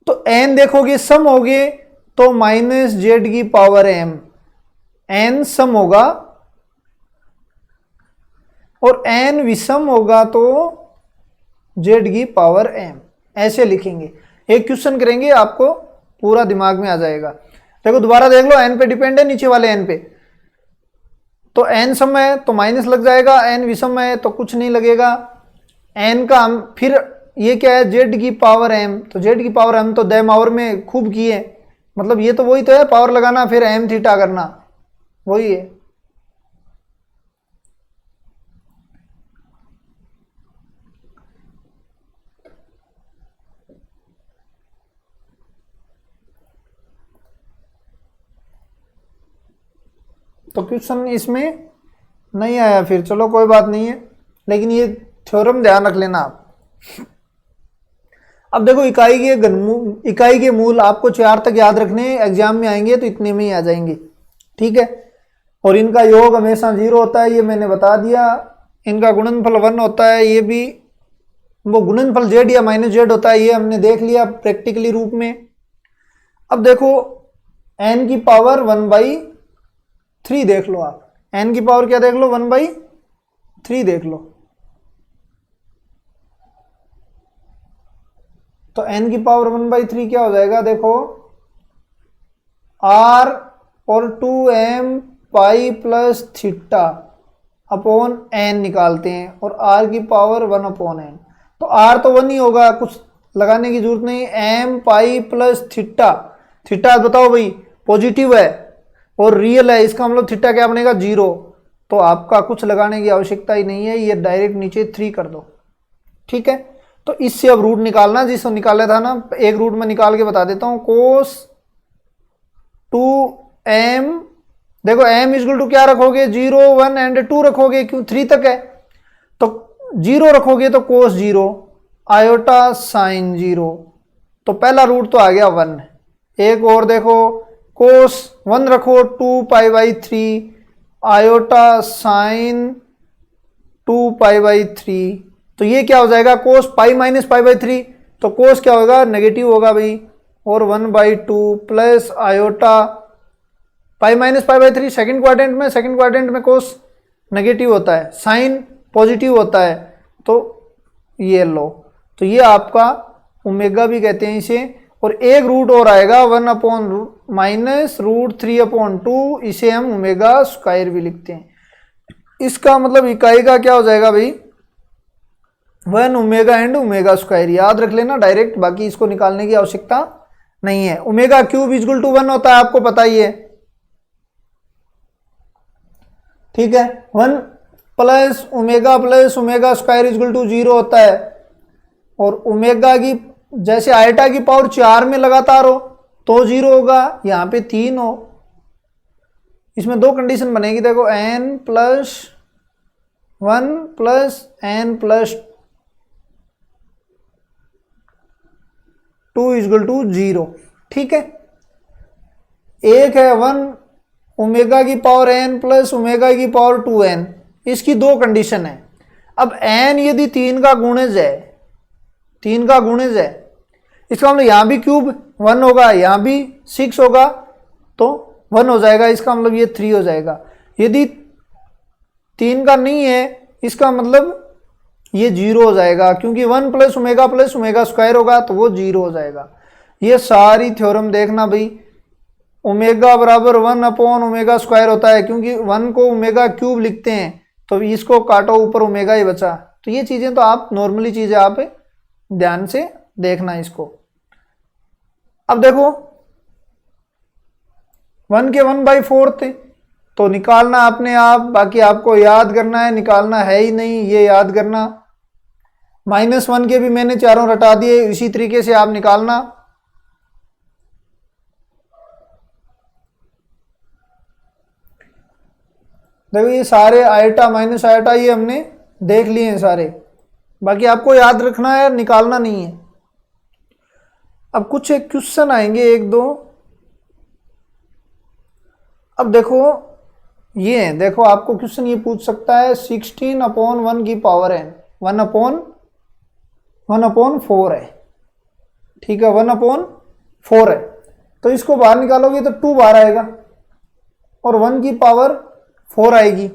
तो n देखोगे सम होगे तो -z की पावर m, n सम होगा और n विषम होगा तो z की पावर m, ऐसे लिखेंगे। एक क्वेश्चन करेंगे, आपको पूरा दिमाग में आ जाएगा। देखो दोबारा देख लो, n पे डिपेंड है, नीचे वाले n पे, तो n सम है तो माइनस लग जाएगा, n विषम है तो कुछ नहीं लगेगा। n का हम फिर ये क्या है, z की पावर m, तो z की पावर m तो दैमावर में खूब किए, मतलब ये तो वही तो है, पावर लगाना फिर m थीटा करना, वही है। तो क्वेश्चन इसमें नहीं आया, फिर चलो कोई बात नहीं है, लेकिन ये थ्योरम ध्यान रख लेना आप। अब देखो इकाई के मूल आपको 4 तक याद रखने, एग्जाम में आएंगे तो इतने में ही आ जाएंगे। ठीक है, और इनका योग हमेशा 0 होता है, ये मैंने बता दिया। इनका गुणनफल 1 होता है, ये भी वो गुणनफल z या -z होता है, ये हमने देख लिया प्रैक्टिकली रूप में। अब देखो n की पावर 1/3 देख लो आप, n की पावर क्या देख लो, 1/3 देख लो। तो n की पावर 1/3 क्या हो जाएगा, देखो r और 2m pi plus theta upon n निकालते हैं, और r की पावर 1/n। तो r तो 1 ही होगा, कुछ लगाने की जरूरत नहीं। m पाई प्लस थीटा, थीटा बताओ भाई पॉजिटिव है और रियल है, इसका मतलब थीटा क्या बनेगा, 0। तो आपका कुछ लगाने की आवश्यकता ही नहीं है, ये डायरेक्ट नीचे 3 कर दो। ठीक है, तो इससे अब रूट निकालना, जिसको निकाला था ना, एक रूट में निकाल के बता देता हूं। कोस 2m, देखो m इक्वल टू क्या रखोगे, 0, 1 एंड 2 रखोगे, क्यों 3 तक है, तो 0 रखोगे तो कोस 0 आयोटा साइन 0। तो पहला रूट तो आ गया 1। एक और देखो, कोस 1 रखो 2π/3 आयोटा साइन 2π/3। तो ये क्या हो जाएगा, कोस पाई माइनस π/3, तो कोस क्या होगा, नेगेटिव होगा भाई, और 1/2 plus iota pi minus π/3 second quadrant में कोस नेगेटिव होता है, साइन पॉजिटिव होता है, तो ये लो। तो ये आपका ओमेगा भी कहते हैं इसे। और एक रूट और आएगा 1/-√3/2, इसे हम ओमेगा स्क्वायर भी लिखते हैं। इसका मतलब इकाई का क्या हो जाएगा भाई, one omega and omega square, याद रख लेना डायरेक्ट, बाकी इसको निकालने की आवश्यकता नहीं है। ओमेगा क्यूब इक्वल टू 1 होता है, आपको पता ही है, ठीक है। 1 plus omega square equal to 0 होता है। और ओमेगा की जैसे आयटा की पावर 4 में लगातार हो तो 0 होगा, यहां पे 3 हो। इसमें दो कंडीशन बनेगी, देखो n plus 1 plus n plus 2 equal to 0, ठीक है। एक है 1 ओमेगा की पावर n प्लस ओमेगा की पावर 2n, इसकी दो कंडीशन है। अब n यदि 3 का गुणज है, 3 का गुणज है, इसका मतलब यहां भी क्यूब 1 होगा, यहां भी 6 होगा तो 1 हो जाएगा, इसका मतलब ये 3 हो जाएगा। यदि 3 का नहीं है, इसका मतलब ये 0 हो जाएगा, क्योंकि 1 प्लस ओमेगा स्क्वायर होगा तो वो 0 हो जाएगा। ये सारी थ्योरम देखना भाई, ओमेगा बराबर 1 अपॉन ओमेगा स्क्वायर होता है, क्योंकि 1 को ओमेगा क्यूब लिखते हैं तो इसको काटो, ऊपर ओमेगा ही बचा। तो ये चीजें तो आप नॉर्मली चीजें आप ध्यान से देखना इसको। अब देखो 1 के 1/4 थे तो निकालना अपने आप, बाकी आपको याद करना है, निकालना है ही नहीं, ये याद करना। -1 के भी मैंने चारों रटा दिए, इसी तरीके से आप निकालना। देखो ये सारे आयटा माइनस आयटा ये हमने देख लिए हैं सारे, बाकी आपको याद रखना है, निकालना नहीं है। अब कुछ एक क्वेश्चन आएंगे, एक दो। अब देखो ये देखो आपको क्वेश्चन ये पूछ सकता है 16/1 की पावर n, 1/4 है, ठीक है, 1/4 है। तो इसको बाहर निकालोगे तो 2 बाहर आएगा और 1 की पावर 4 आएगी।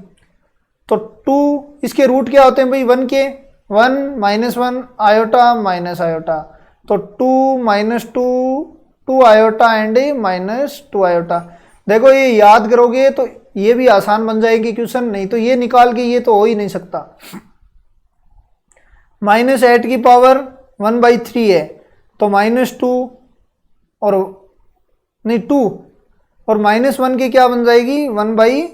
तो 2 इसके रूट क्या होते हैं भाई, 1 के 1 -1 आयोटा माइनस आयोटा, तो 2 -2 2 आयोटा एंड -2 आयोटा। देखो ये याद करोगे तो ये भी आसान बन जाएगी क्वेश्चन, नहीं तो ये निकाल के ये तो हो ही नहीं सकता। -8 की पावर 1/3 है तो -2 और नहीं 2 और -1 की क्या बन जाएगी 1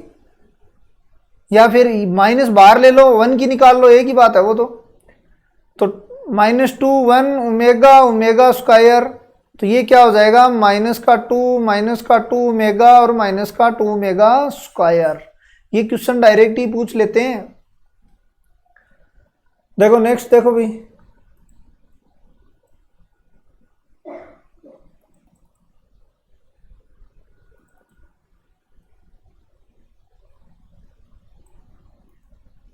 या फिर माइनस बाहर ले लो, 1 की निकाल लो, एक ही बात है वो तो -2 1 ओमेगा स्क्वायर, तो ये क्या हो जाएगा -2 ओमेगा और -2 ओमेगा स्क्वायर। ये क्वेश्चन डायरेक्ट ही पूछ लेते हैं। देखो नेक्स्ट देखो भाई,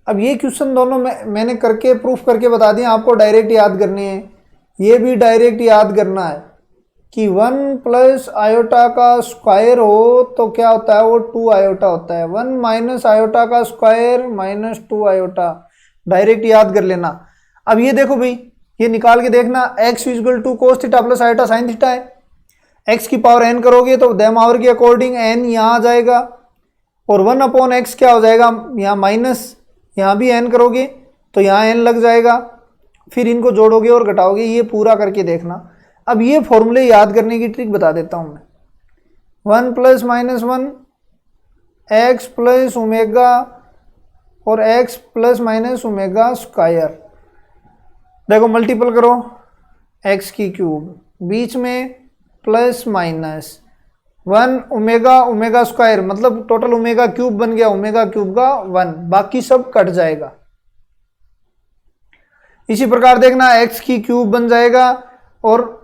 अब ये क्वेश्चन दोनों मैंने करके प्रूफ करके बता दिए, आपको डायरेक्ट याद करने हैं। ये भी डायरेक्ट याद करना है कि 1 प्लस आयोटा का स्क्वायर हो तो क्या होता है, वो 2 आयोटा होता है। 1 माइनस आयोटा का स्क्वायर -2 आयोटा, डायरेक्ट याद कर लेना। अब ये देखो भाई, ये निकाल के देखना, x equal to cos theta plus iota sine theta है। x की पावर n करोगे तो देमावर के अकॉर्डिंग n यहाँ आ जाएगा और 1/x क्या हो जाएगा, यहाँ माइनस, यहाँ भी n करोगे तो यहाँ n लग जाएगा, फिर इनको जोड़ोगे और घटाओगे, ये पूरा करके देखना। अब ये फॉर्मूले याद करने की ट्रिक बता देता हूँ मैं। 1 प्लस -1 x प्लस ओमेगा और x plus minus omega square, देखो मल्टीपल करो, x की क्यूब बीच में प्लस माइनस 1 ओमेगा स्क्वायर, मतलब टोटल ओमेगा क्यूब बन गया, ओमेगा क्यूब का 1, बाकी सब कट जाएगा। इसी प्रकार देखना, x की क्यूब बन जाएगा और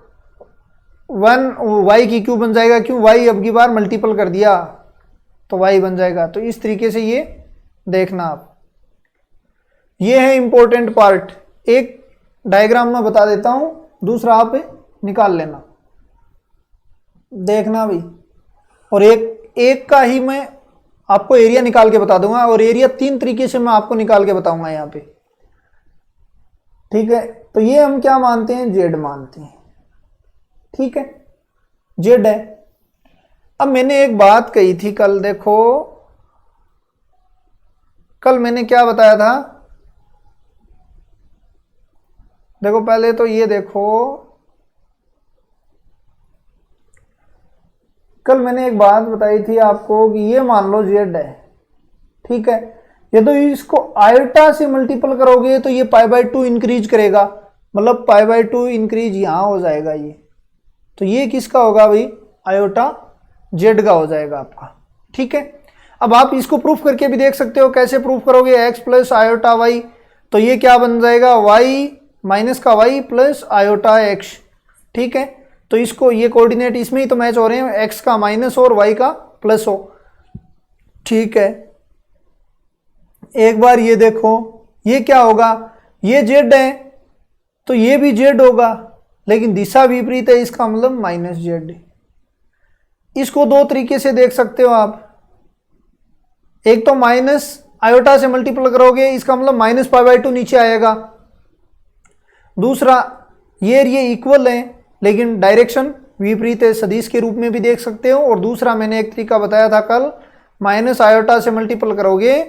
1 y की क्यूब बन जाएगा, क्यों y अब की बार मल्टीपल कर दिया तो y बन जाएगा। तो इस तरीके से ये देखना आप, ये है इंपॉर्टेंट पार्ट। एक डायग्राम में बता देता हूं, दूसरा आप निकाल लेना, देखना भाई। और एक का ही मैं आपको एरिया निकाल के बता दूंगा, और एरिया 3 तरीके से मैं आपको निकाल के बताऊंगा यहाँ पे, ठीक है। तो ये हम क्या मानते हैं, जेड मानते हैं, ठीक है, जेड है। अब मैंने एक बात कही थी कल, देखो कल मैंने क्या बताया था, देखो पहले तो ये देखो, कल मैंने एक बात बताई थी आपको कि ये मान लो जेड है, ठीक है, ये तो इसको आयोटा से मल्टीपल करोगे तो ये π/2 इंक्रीज करेगा, मतलब π/2 इंक्रीज यहां हो जाएगा ये, तो ये किसका होगा भाई, आयोटा जेड का हो जाएगा आपका, ठीक है। अब आप इसको प्रूफ करके भी देख सकते हो, कैसे प्रूफ करोगे, x प्लस आयोटा वाई, तो ये क्या बन जाएगा, y माइनस का y प्लस आयोटा x, ठीक है। तो इसको ये कोऑर्डिनेट इसमें ही तो मैच हो रहे हैं, x का माइनस और y का प्लस हो, ठीक है। एक बार ये देखो, ये क्या होगा, ये z है तो ये भी z होगा, लेकिन दिशा विपरीत है, इसका मतलब माइनस z। इसको दो तरीके से देख सकते हो आप, एक तो माइनस आयोटा से मल्टीपल करोगे, इसका मतलब माइनस π/2 नीचे आएगा, दूसरा ये इक्वल है लेकिन डायरेक्शन विपरीत है, सदिश के रूप में भी देख सकते हो। और दूसरा मैंने एक तरीका बताया था कल, माइनस आयोटा से मल्टीपल करोगे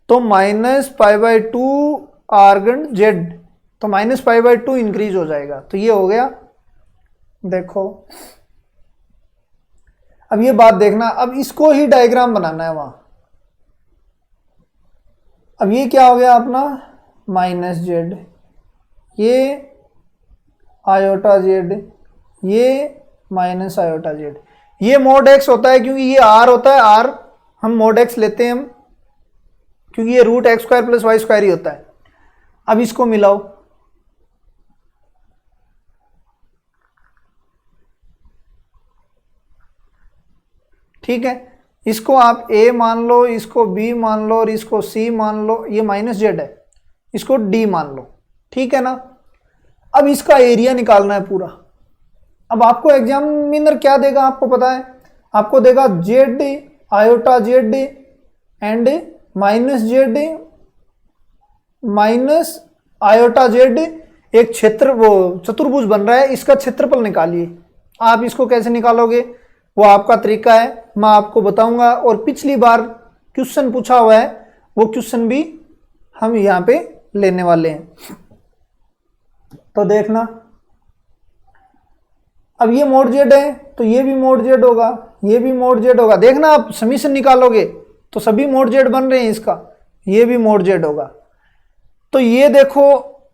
तो माइनस π/2 आर्गन जेड, तो माइनस π/2 इंक्रीज हो जाएगा, तो ये हो गया। देखो अब ये बात देखना, अब इसको ही डायग्राम बनाना है वहां। अब ये क्या हो गया अपना, माइनस जेड, ये आयोटा जेड, ये माइनस आयोटा जेड, ये मोड एक्स होता है क्योंकि ये आर होता है, आर हम मोड एक्स लेते हैं हम, क्योंकि ये root x square plus y square ही होता है। अब इसको मिलाओ, ठीक है, इसको आप a मान लो, इसको b मान लो और इसको c मान लो, ये माइनस जेड है, इसको d मान लो, ठीक है ना। अब इसका एरिया निकालना है पूरा। अब आपको एग्जामिनर क्या देगा आपको पता है, आपको देगा Z iota Z and minus Z minus iota Z, एक क्षेत्र वो चतुर्भुज बन रहा है, इसका क्षेत्रफल निकालिए। आप इसको कैसे निकालोगे वो आपका तरीका है, मैं आपको बताऊंगा। और पिछली बार क्वेश्चन पूछा हुआ है, वो क्वेश्चन भी हम यहाँ पे लेने वाले हैं, तो देखना। अब ये मोड जेड है तो ये भी मोड जेड होगा, ये भी मोड जेड होगा, देखना आप समीशन निकालोगे तो सभी मोड जेड बन रहे हैं, इसका ये भी मोड जेड होगा। तो ये देखो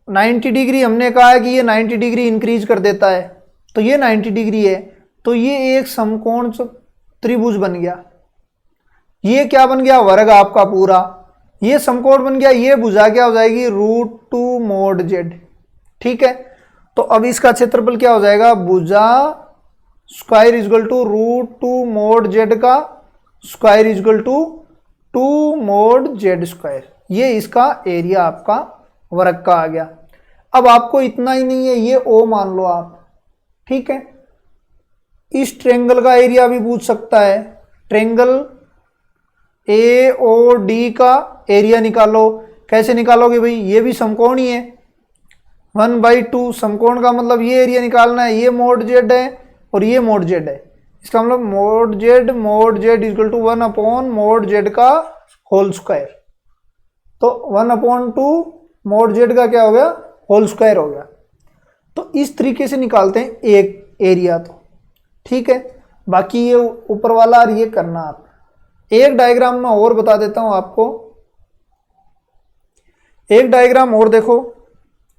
90 डिग्री हमने कहा है कि ये 90 डिग्री इंक्रीज कर देता है, तो ये 90 डिग्री है, तो ये एक समकोण त्रिभुज बन गया। ये क्या बन गया, वर्ग आपका पूरा, ये समकोण बन गया, ये भुजा क्या हो जाएगी, √2 मोड जेड, ठीक है। तो अब इसका क्षेत्रफल क्या हो जाएगा, भुजा square equal to √2 mod z का square equal to 2 mod z square, ये इसका एरिया आपका वर्ग का आ गया। अब आपको इतना ही नहीं है, ये ओ मान लो आप, ठीक है। इस ट्रेंगल का एरिया भी पूछ सकता है, ट्रेंगल AOD का एरिया निकालो। कैसे निकालोगे भाई, ये भी समकोण ही है, 1/2 समकोण का मतलब ये एरिया निकालना है, ये मोड जेड है और ये मोड जेड है, इसका मतलब mod z equal to 1/, mod z का होल स्क्वायर, तो 1/2 मोड जेड का क्या हो गया, होल स्क्वायर हो गया। तो इस तरीके से निकालते हैं एक एरिया, तो ठीक है। बाकी ये ऊपर वाला और ये करना आप। एक डायग्राम में और बता देता हूं आपको, एक डायग्राम और देखो।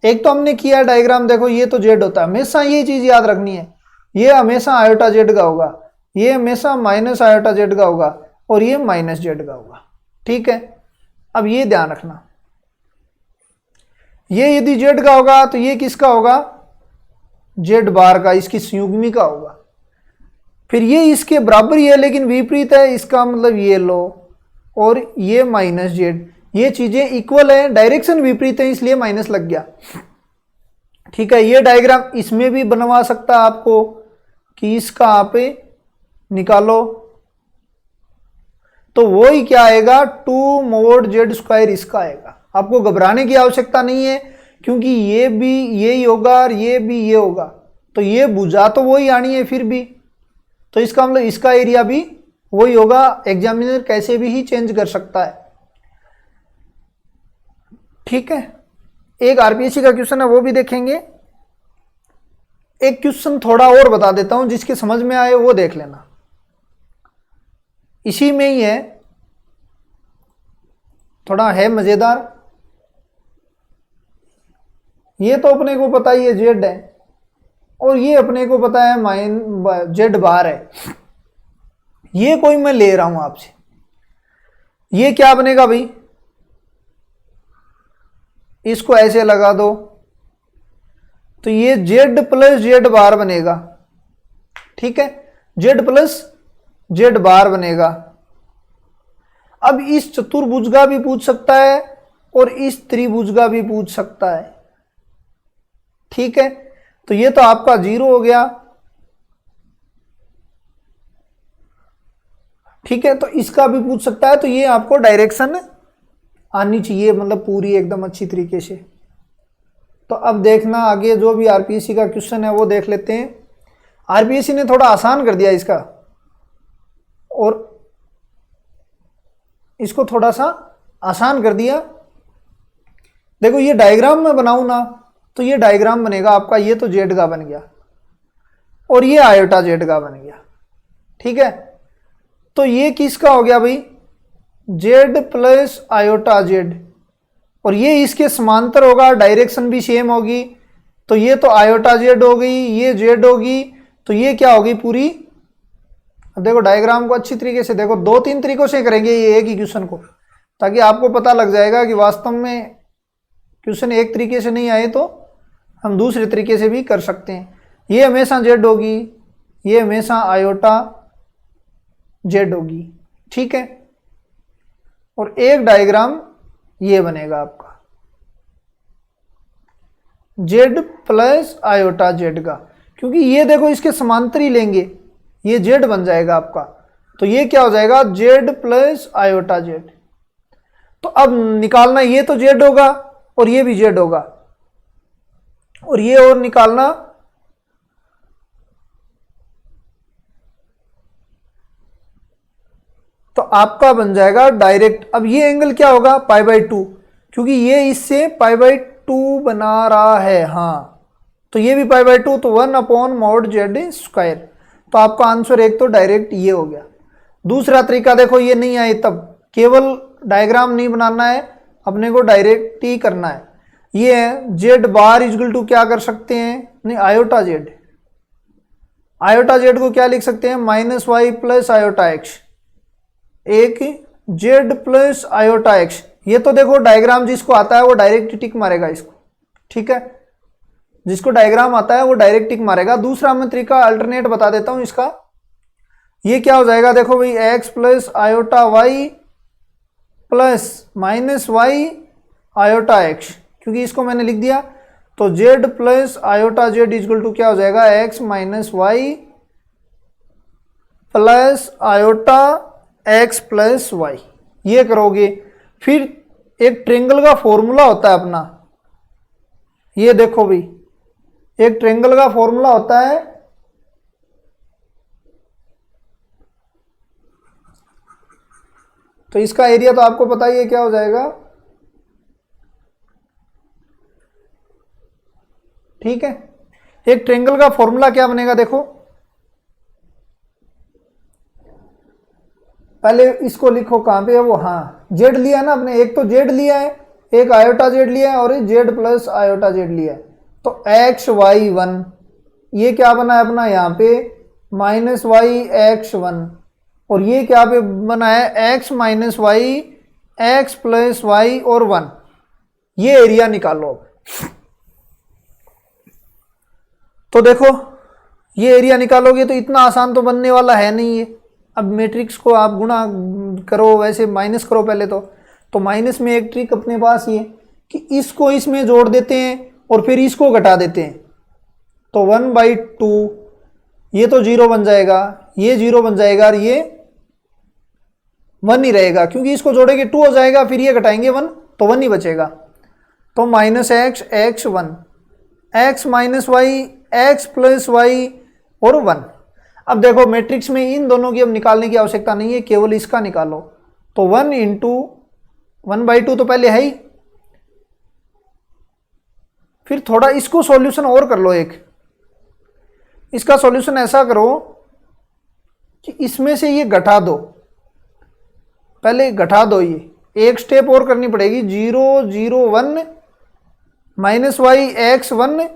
एक तो हमने किया डायग्राम, देखो ये तो जेड होता है, हमेशा ये चीज याद रखनी है, ये हमेशा आयोटा जेड का होगा, ये हमेशा माइनस आयोटा जेड का होगा और ये माइनस जेड का होगा, ठीक है। अब ये ध्यान रखना, ये यदि जेड का होगा तो ये किसका होगा, जेड बार का, इसकी संयुग्मी का होगा। फिर ये इसके बराबर ही है लेकिन विपरीत है, इसका मतलब ये लो, और ये माइनस जेड, ये चीजें इक्वल है, डायरेक्शन विपरीत है इसलिए माइनस लग गया, ठीक है। ये डायग्राम इसमें भी बनवा सकता है आपको कि इसका आप निकालो, तो वो ही क्या आएगा, 2 मोड जेड स्क्वायर इसका आएगा। आपको घबराने की आवश्यकता नहीं है क्योंकि ये भी यही होगा और ये भी ये होगा, तो ये भुजा तो वही आनी है फिर भी, तो इसका मतलब इसका एरिया भी वही होगा। एग्जामिनर कैसे भी ही चेंज कर सकता है, ठीक है। एक आरपीएससी का क्वेश्चन है वो भी देखेंगे। एक क्वेश्चन थोड़ा और बता देता हूं, जिसके समझ में आए वो देख लेना, इसी में ही है, थोड़ा है मजेदार। ये तो अपने को पता ही है जेड है, और ये अपने को पता है माइन जेड बार है। ये कोई मैं ले रहा हूं आपसे, ये क्या बनेगा भाई, इसको ऐसे लगा दो तो ये जेड प्लस जेड बार बनेगा, ठीक है, जेड प्लस जेड बार बनेगा। अब इस चतुर्भुज का भी पूछ सकता है और इस त्रिभुज का भी पूछ सकता है, ठीक है। तो ये तो आपका 0 हो गया, ठीक है। तो इसका भी पूछ सकता है, तो ये आपको डायरेक्शन आनी चाहिए, मतलब पूरी एकदम अच्छी तरीके से। तो अब देखना आगे जो भी आरपीएससी का क्वेश्चन है वो देख लेते हैं। आरपीएससी ने थोड़ा आसान कर दिया इसका, और इसको थोड़ा सा आसान कर दिया। देखो ये डायग्राम में बनाऊं ना, तो ये डायग्राम बनेगा आपका, ये तो जेड का बन गया और ये आयोटा जेड का बन गया, ठीक है। तो ये किसका हो गया भाई, जेड प्लस आयोटा जेड, और ये इसके समांतर होगा, डायरेक्शन भी सेम होगी। तो ये तो आयोटा जेड हो गई, ये जेड होगी, तो ये क्या होगी पूरी। अब देखो डायग्राम को अच्छी तरीके से देखो, 2-3 तरीकों से करेंगे ये एक ही क्वेश्चन को, ताकि आपको पता लग जाएगा कि वास्तव में क्वेश्चन एक तरीके से नहीं आए तो हम दूसरे तरीके से भी कर सकते हैं। ये हमेशा जेड होगी, ये हमेशा आयोटा जेड होगी, ठीक है। और एक डायग्राम ये बनेगा आपका जेड प्लस आयोटा जेड का, क्योंकि ये देखो इसके समांतर ही लेंगे, ये जेड बन जाएगा आपका। तो ये क्या हो जाएगा, जेड प्लस आयोटा जेड। तो अब निकालना, ये तो जेड होगा और ये भी जेड होगा, और ये और निकालना, तो आपका बन जाएगा डायरेक्ट। अब ये एंगल क्या होगा, π/2, क्योंकि ये इससे π/2 बना रहा है, हाँ, तो ये भी π/2, तो 1/mod(z²). तो आपका आंसर एक तो डायरेक्ट ये हो गया। दूसरा तरीका देखो, ये नहीं आए तब केवल डायग्राम नहीं बनाना है, अपने को डायरेक्ट ही करना है। ये है जेड बार इजगल टू क्या कर सकते हैं, नहीं आयोटा जेड, आयोटा जेड को क्या लिख सकते हैं, -y प्लस आयोटा एक्स, एक जेड प्लस आयोटा एक्स। ये तो देखो डायग्राम जिसको आता है वो डायरेक्ट टिक मारेगा इसको, ठीक है, जिसको डायग्राम आता है वो डायरेक्ट टिक मारेगा। दूसरा मैं तरीका अल्टरनेट बता देता हूं इसका। ये क्या हो जाएगा, देखो भाई x plus iota y plus -y iota x, क्योंकि इसको मैंने लिख दिया। तो z plus iota z is equal to क्या हो जाएगा, x minus y plus iota x plus y. ये करोगे, फिर एक ट्रेंगल का फॉर्मूला होता है अपना, ये देखो भाई एक ट्रेंगल का फॉर्मूला होता है, तो इसका एरिया तो आपको पता ही है क्या हो जाएगा, ठीक है। एक ट्रेंगल का फॉर्मूला क्या बनेगा, देखो पहले इसको लिखो, कहां पे है वो, हाँ जेड लिया है ना अपने, एक तो जेड लिया है, एक आयोटा जेड लिया है, और जेड प्लस आयोटा जेड लिया है। तो xy1 ये क्या बना है अपना यहाँ पे -y(x1), और ये क्या पे बना है x minus y x plus y और 1। ये एरिया निकालो। तो देखो ये एरिया निकालोगे तो इतना आसान तो बनने वाला है नहीं ये। अब मैट्रिक्स को आप गुणा करो, वैसे माइनस करो पहले तो माइनस में एक ट्रिक अपने पास ये कि इसको इसमें जोड़ देते हैं और फिर इसको घटा देते हैं, तो 1/2 ये तो 0 बन जाएगा, ये 0 बन जाएगा और ये 1 ही रहेगा, क्योंकि इसको जोड़ेंगे 2 हो जाएगा, फिर ये घटाएंगे 1 तो 1 ही बचेगा। तो -x x1 x minus y x plus y और 1। अब देखो मैट्रिक्स में इन दोनों की अब निकालने की आवश्यकता नहीं है, केवल इसका निकालो। तो 1 × 1/2 तो पहले है ही, फिर थोड़ा इसको सॉल्यूशन और कर लो। एक इसका सॉल्यूशन ऐसा करो कि इसमें से ये घटा दो, पहले घटा दो, ये एक स्टेप और करनी पड़ेगी। 0 0 1 माइनस वाई एक्स 1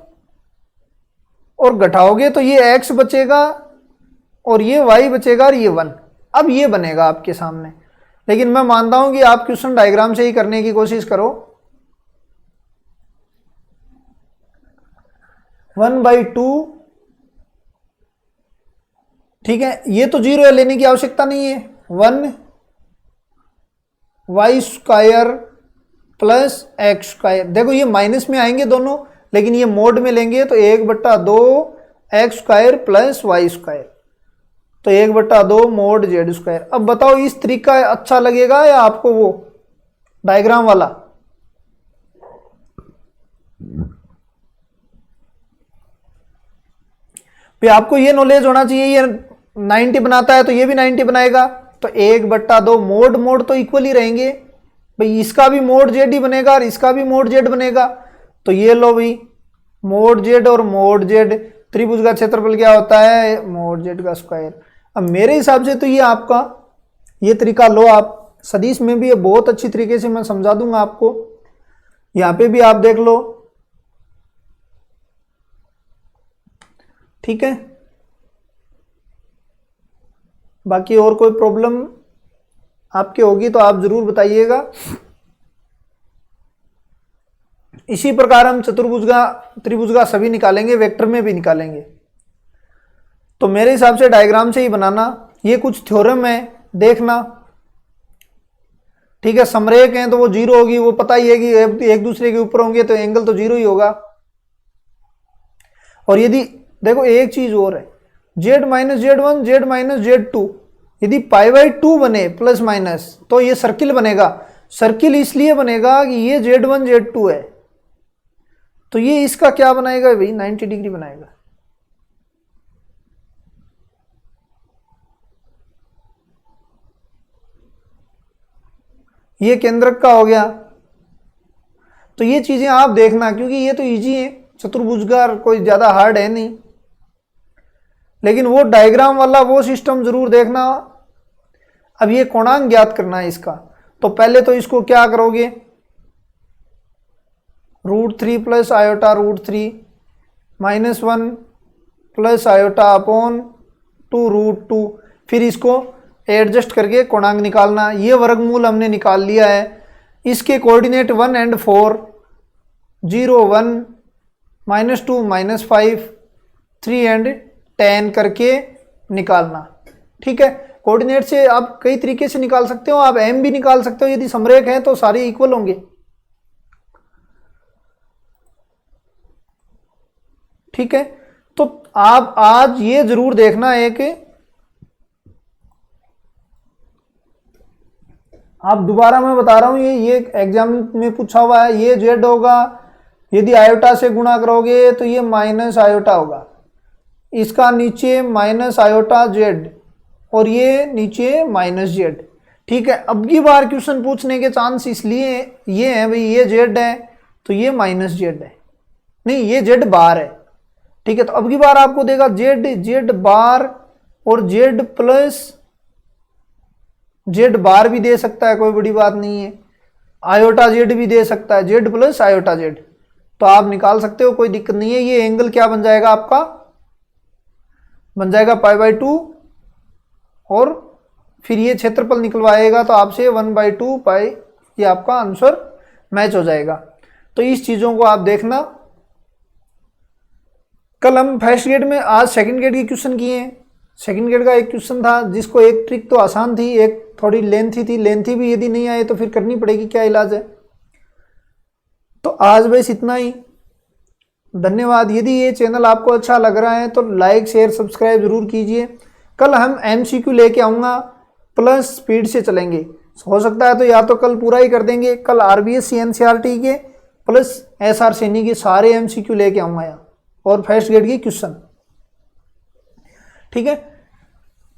और घटाओगे तो ये x बचेगा और ये y बचेगा और ये 1। अब ये बनेगा आपके सामने, लेकिन मैं मानता हूं कि आप क्वेश्चन डायग्राम से ही करने की कोशिश करो। 1/2, ठीक है, ये तो 0 लेने की आवश्यकता नहीं है। 1 y square plus x square, देखो ये माइनस में आएंगे दोनों, लेकिन ये मोड में लेंगे तो 1/2 x square plus y square, तो 1/2 मोड जेड स्क्वायर। अब बताओ इस तरीका अच्छा लगेगा या आपको वो डायग्राम वाला? फिर आपको ये नॉलेज होना चाहिए, ये 90 बनाता है तो ये भी 90 बनाएगा, तो 1/2 मोड मोड तो इक्वल ही रहेंगे भाई, इसका भी मोड जेड ही बनेगा और इसका भी मोड जेड बनेगा। तो ये लो भाई, मोड जेड और मोड जेड, त्रिभुज का क्षेत्रफल क्या होता है? मोड जेड का स्क्वायर। अब मेरे हिसाब से तो ये आपका ये तरीका लो आप, सदिश में भी ये बहुत अच्छी तरीके से मैं समझा दूंगा आपको, यहां पे भी आप देख लो, ठीक है। बाकी और कोई प्रॉब्लम आपके होगी तो आप जरूर बताइएगा। इसी प्रकार हम चतुर्भुज का त्रिभुज का सभी निकालेंगे, वेक्टर में भी निकालेंगे। तो मेरे हिसाब से डायग्राम से ही बनाना, ये कुछ थ्योरम है देखना, ठीक है। समरेख हैं तो वो 0 होगी, वो पता ही है कि एक दूसरे के ऊपर होंगे तो एंगल तो 0 ही होगा। और यदि देखो एक चीज और है, z minus Z1 z minus Z2, यदि π/2 बने प्लस माइनस तो ये सर्किल बनेगा। सर्किल इसलिए बनेगा कि ये Z1 Z2 है, तो ये इसका क्या बनाएगा भाई? 90 डिग्री बनाएगा। ये केंद्रक का हो गया। तो ये चीजें आप देखना, क्योंकि ये तो इजी है, चतुर्भुज का कोई ज्यादा हार्ड है नहीं, लेकिन वो डायग्राम वाला वो सिस्टम जरूर देखना। अब ये कोणांक ज्ञात करना है इसका, तो पहले तो इसको क्या करोगे? √3 plus iota √3 minus 1 plus iota upon 2√2, फिर इसको एडजस्ट करके कोणांक निकालना। ये वर्गमूल हमने निकाल लिया है, इसके कोऑर्डिनेट 1 और 4, 0 1 -2 -5 3 और 10 करके निकालना, ठीक है। कोऑर्डिनेट से आप कई तरीके से निकाल सकते हो, आप m भी निकाल सकते हो, यदि समरेख है तो सारे इक्वल होंगे, ठीक है। तो आप आज ये जरूर देखना है कि आप दोबारा मैं बता रहा हूं, ये एग्जाम में पूछा हुआ है, ये जेड होगा, यदि आयोटा से गुणा करोगे तो ये माइनस आयोटा होगा, इसका नीचे माइनस आयोटा जेड और ये नीचे माइनस जेड, ठीक है। अब की बार क्वेश्चन पूछने के चांस इसलिए ये है भाई, ये जेड है तो ये माइनस जेड है, नहीं ये जेड बार है, ठीक है। तो अब की बार आपको देगा जेड बार और जेड प्लस जेड बार भी दे सकता है, कोई बड़ी बात नहीं है। आयोटा जेड भी दे सकता है, जेड प्लस आयोटा जेड, तो आप निकाल सकते हो, कोई दिक्कत नहीं है। ये एंगल क्या बन जाएगा आपका? बन जाएगा π/2 और फिर ये क्षेत्रफल निकलवाएगा तो आपसे 1/2 पाई, ये आपका आंसर मैच हो जाएगा। तो इस चीजों को आप देखना। कल हम फर्स्ट ग्रेड में, आज सेकंड ग्रेड के क्वेश्चन किए हैं। सेकंड ग्रेड का एक क्वेश्चन था जिसको एक ट्रिक तो आसान थी, एक थोड़ी लेंथी थी, लेंथी भी यदि नहीं आए तो फिर करनी पड़ेगी, क्या इलाज है। तो आज बस इतना ही, धन्यवाद। यदि ये चैनल आपको अच्छा लग रहा है तो लाइक शेयर सब्सक्राइब जरूर कीजिए। कल हम MCQ लेके आऊँगा, प्लस स्पीड से चलेंगे, हो सकता है तो या तो कल पूरा ही कर देंगे। कल RBSC NCERT के प्लस SR सैनी के सारे MCQ लेके आऊँगा यहाँ, और फर्स्ट ग्रेड की क्वेश्चन, ठीक है।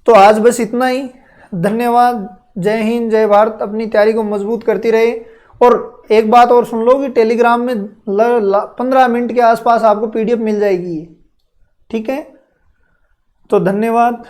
तो आज बस इतना ही, धन्यवाद। जय हिंद जय भारत। अपनी तैयारी को मजबूत करती रहे और एक बात और सुन लो कि टेलीग्राम में 15 मिनट के आसपास आपको PDF मिल जाएगी, ठीक है। तो धन्यवाद।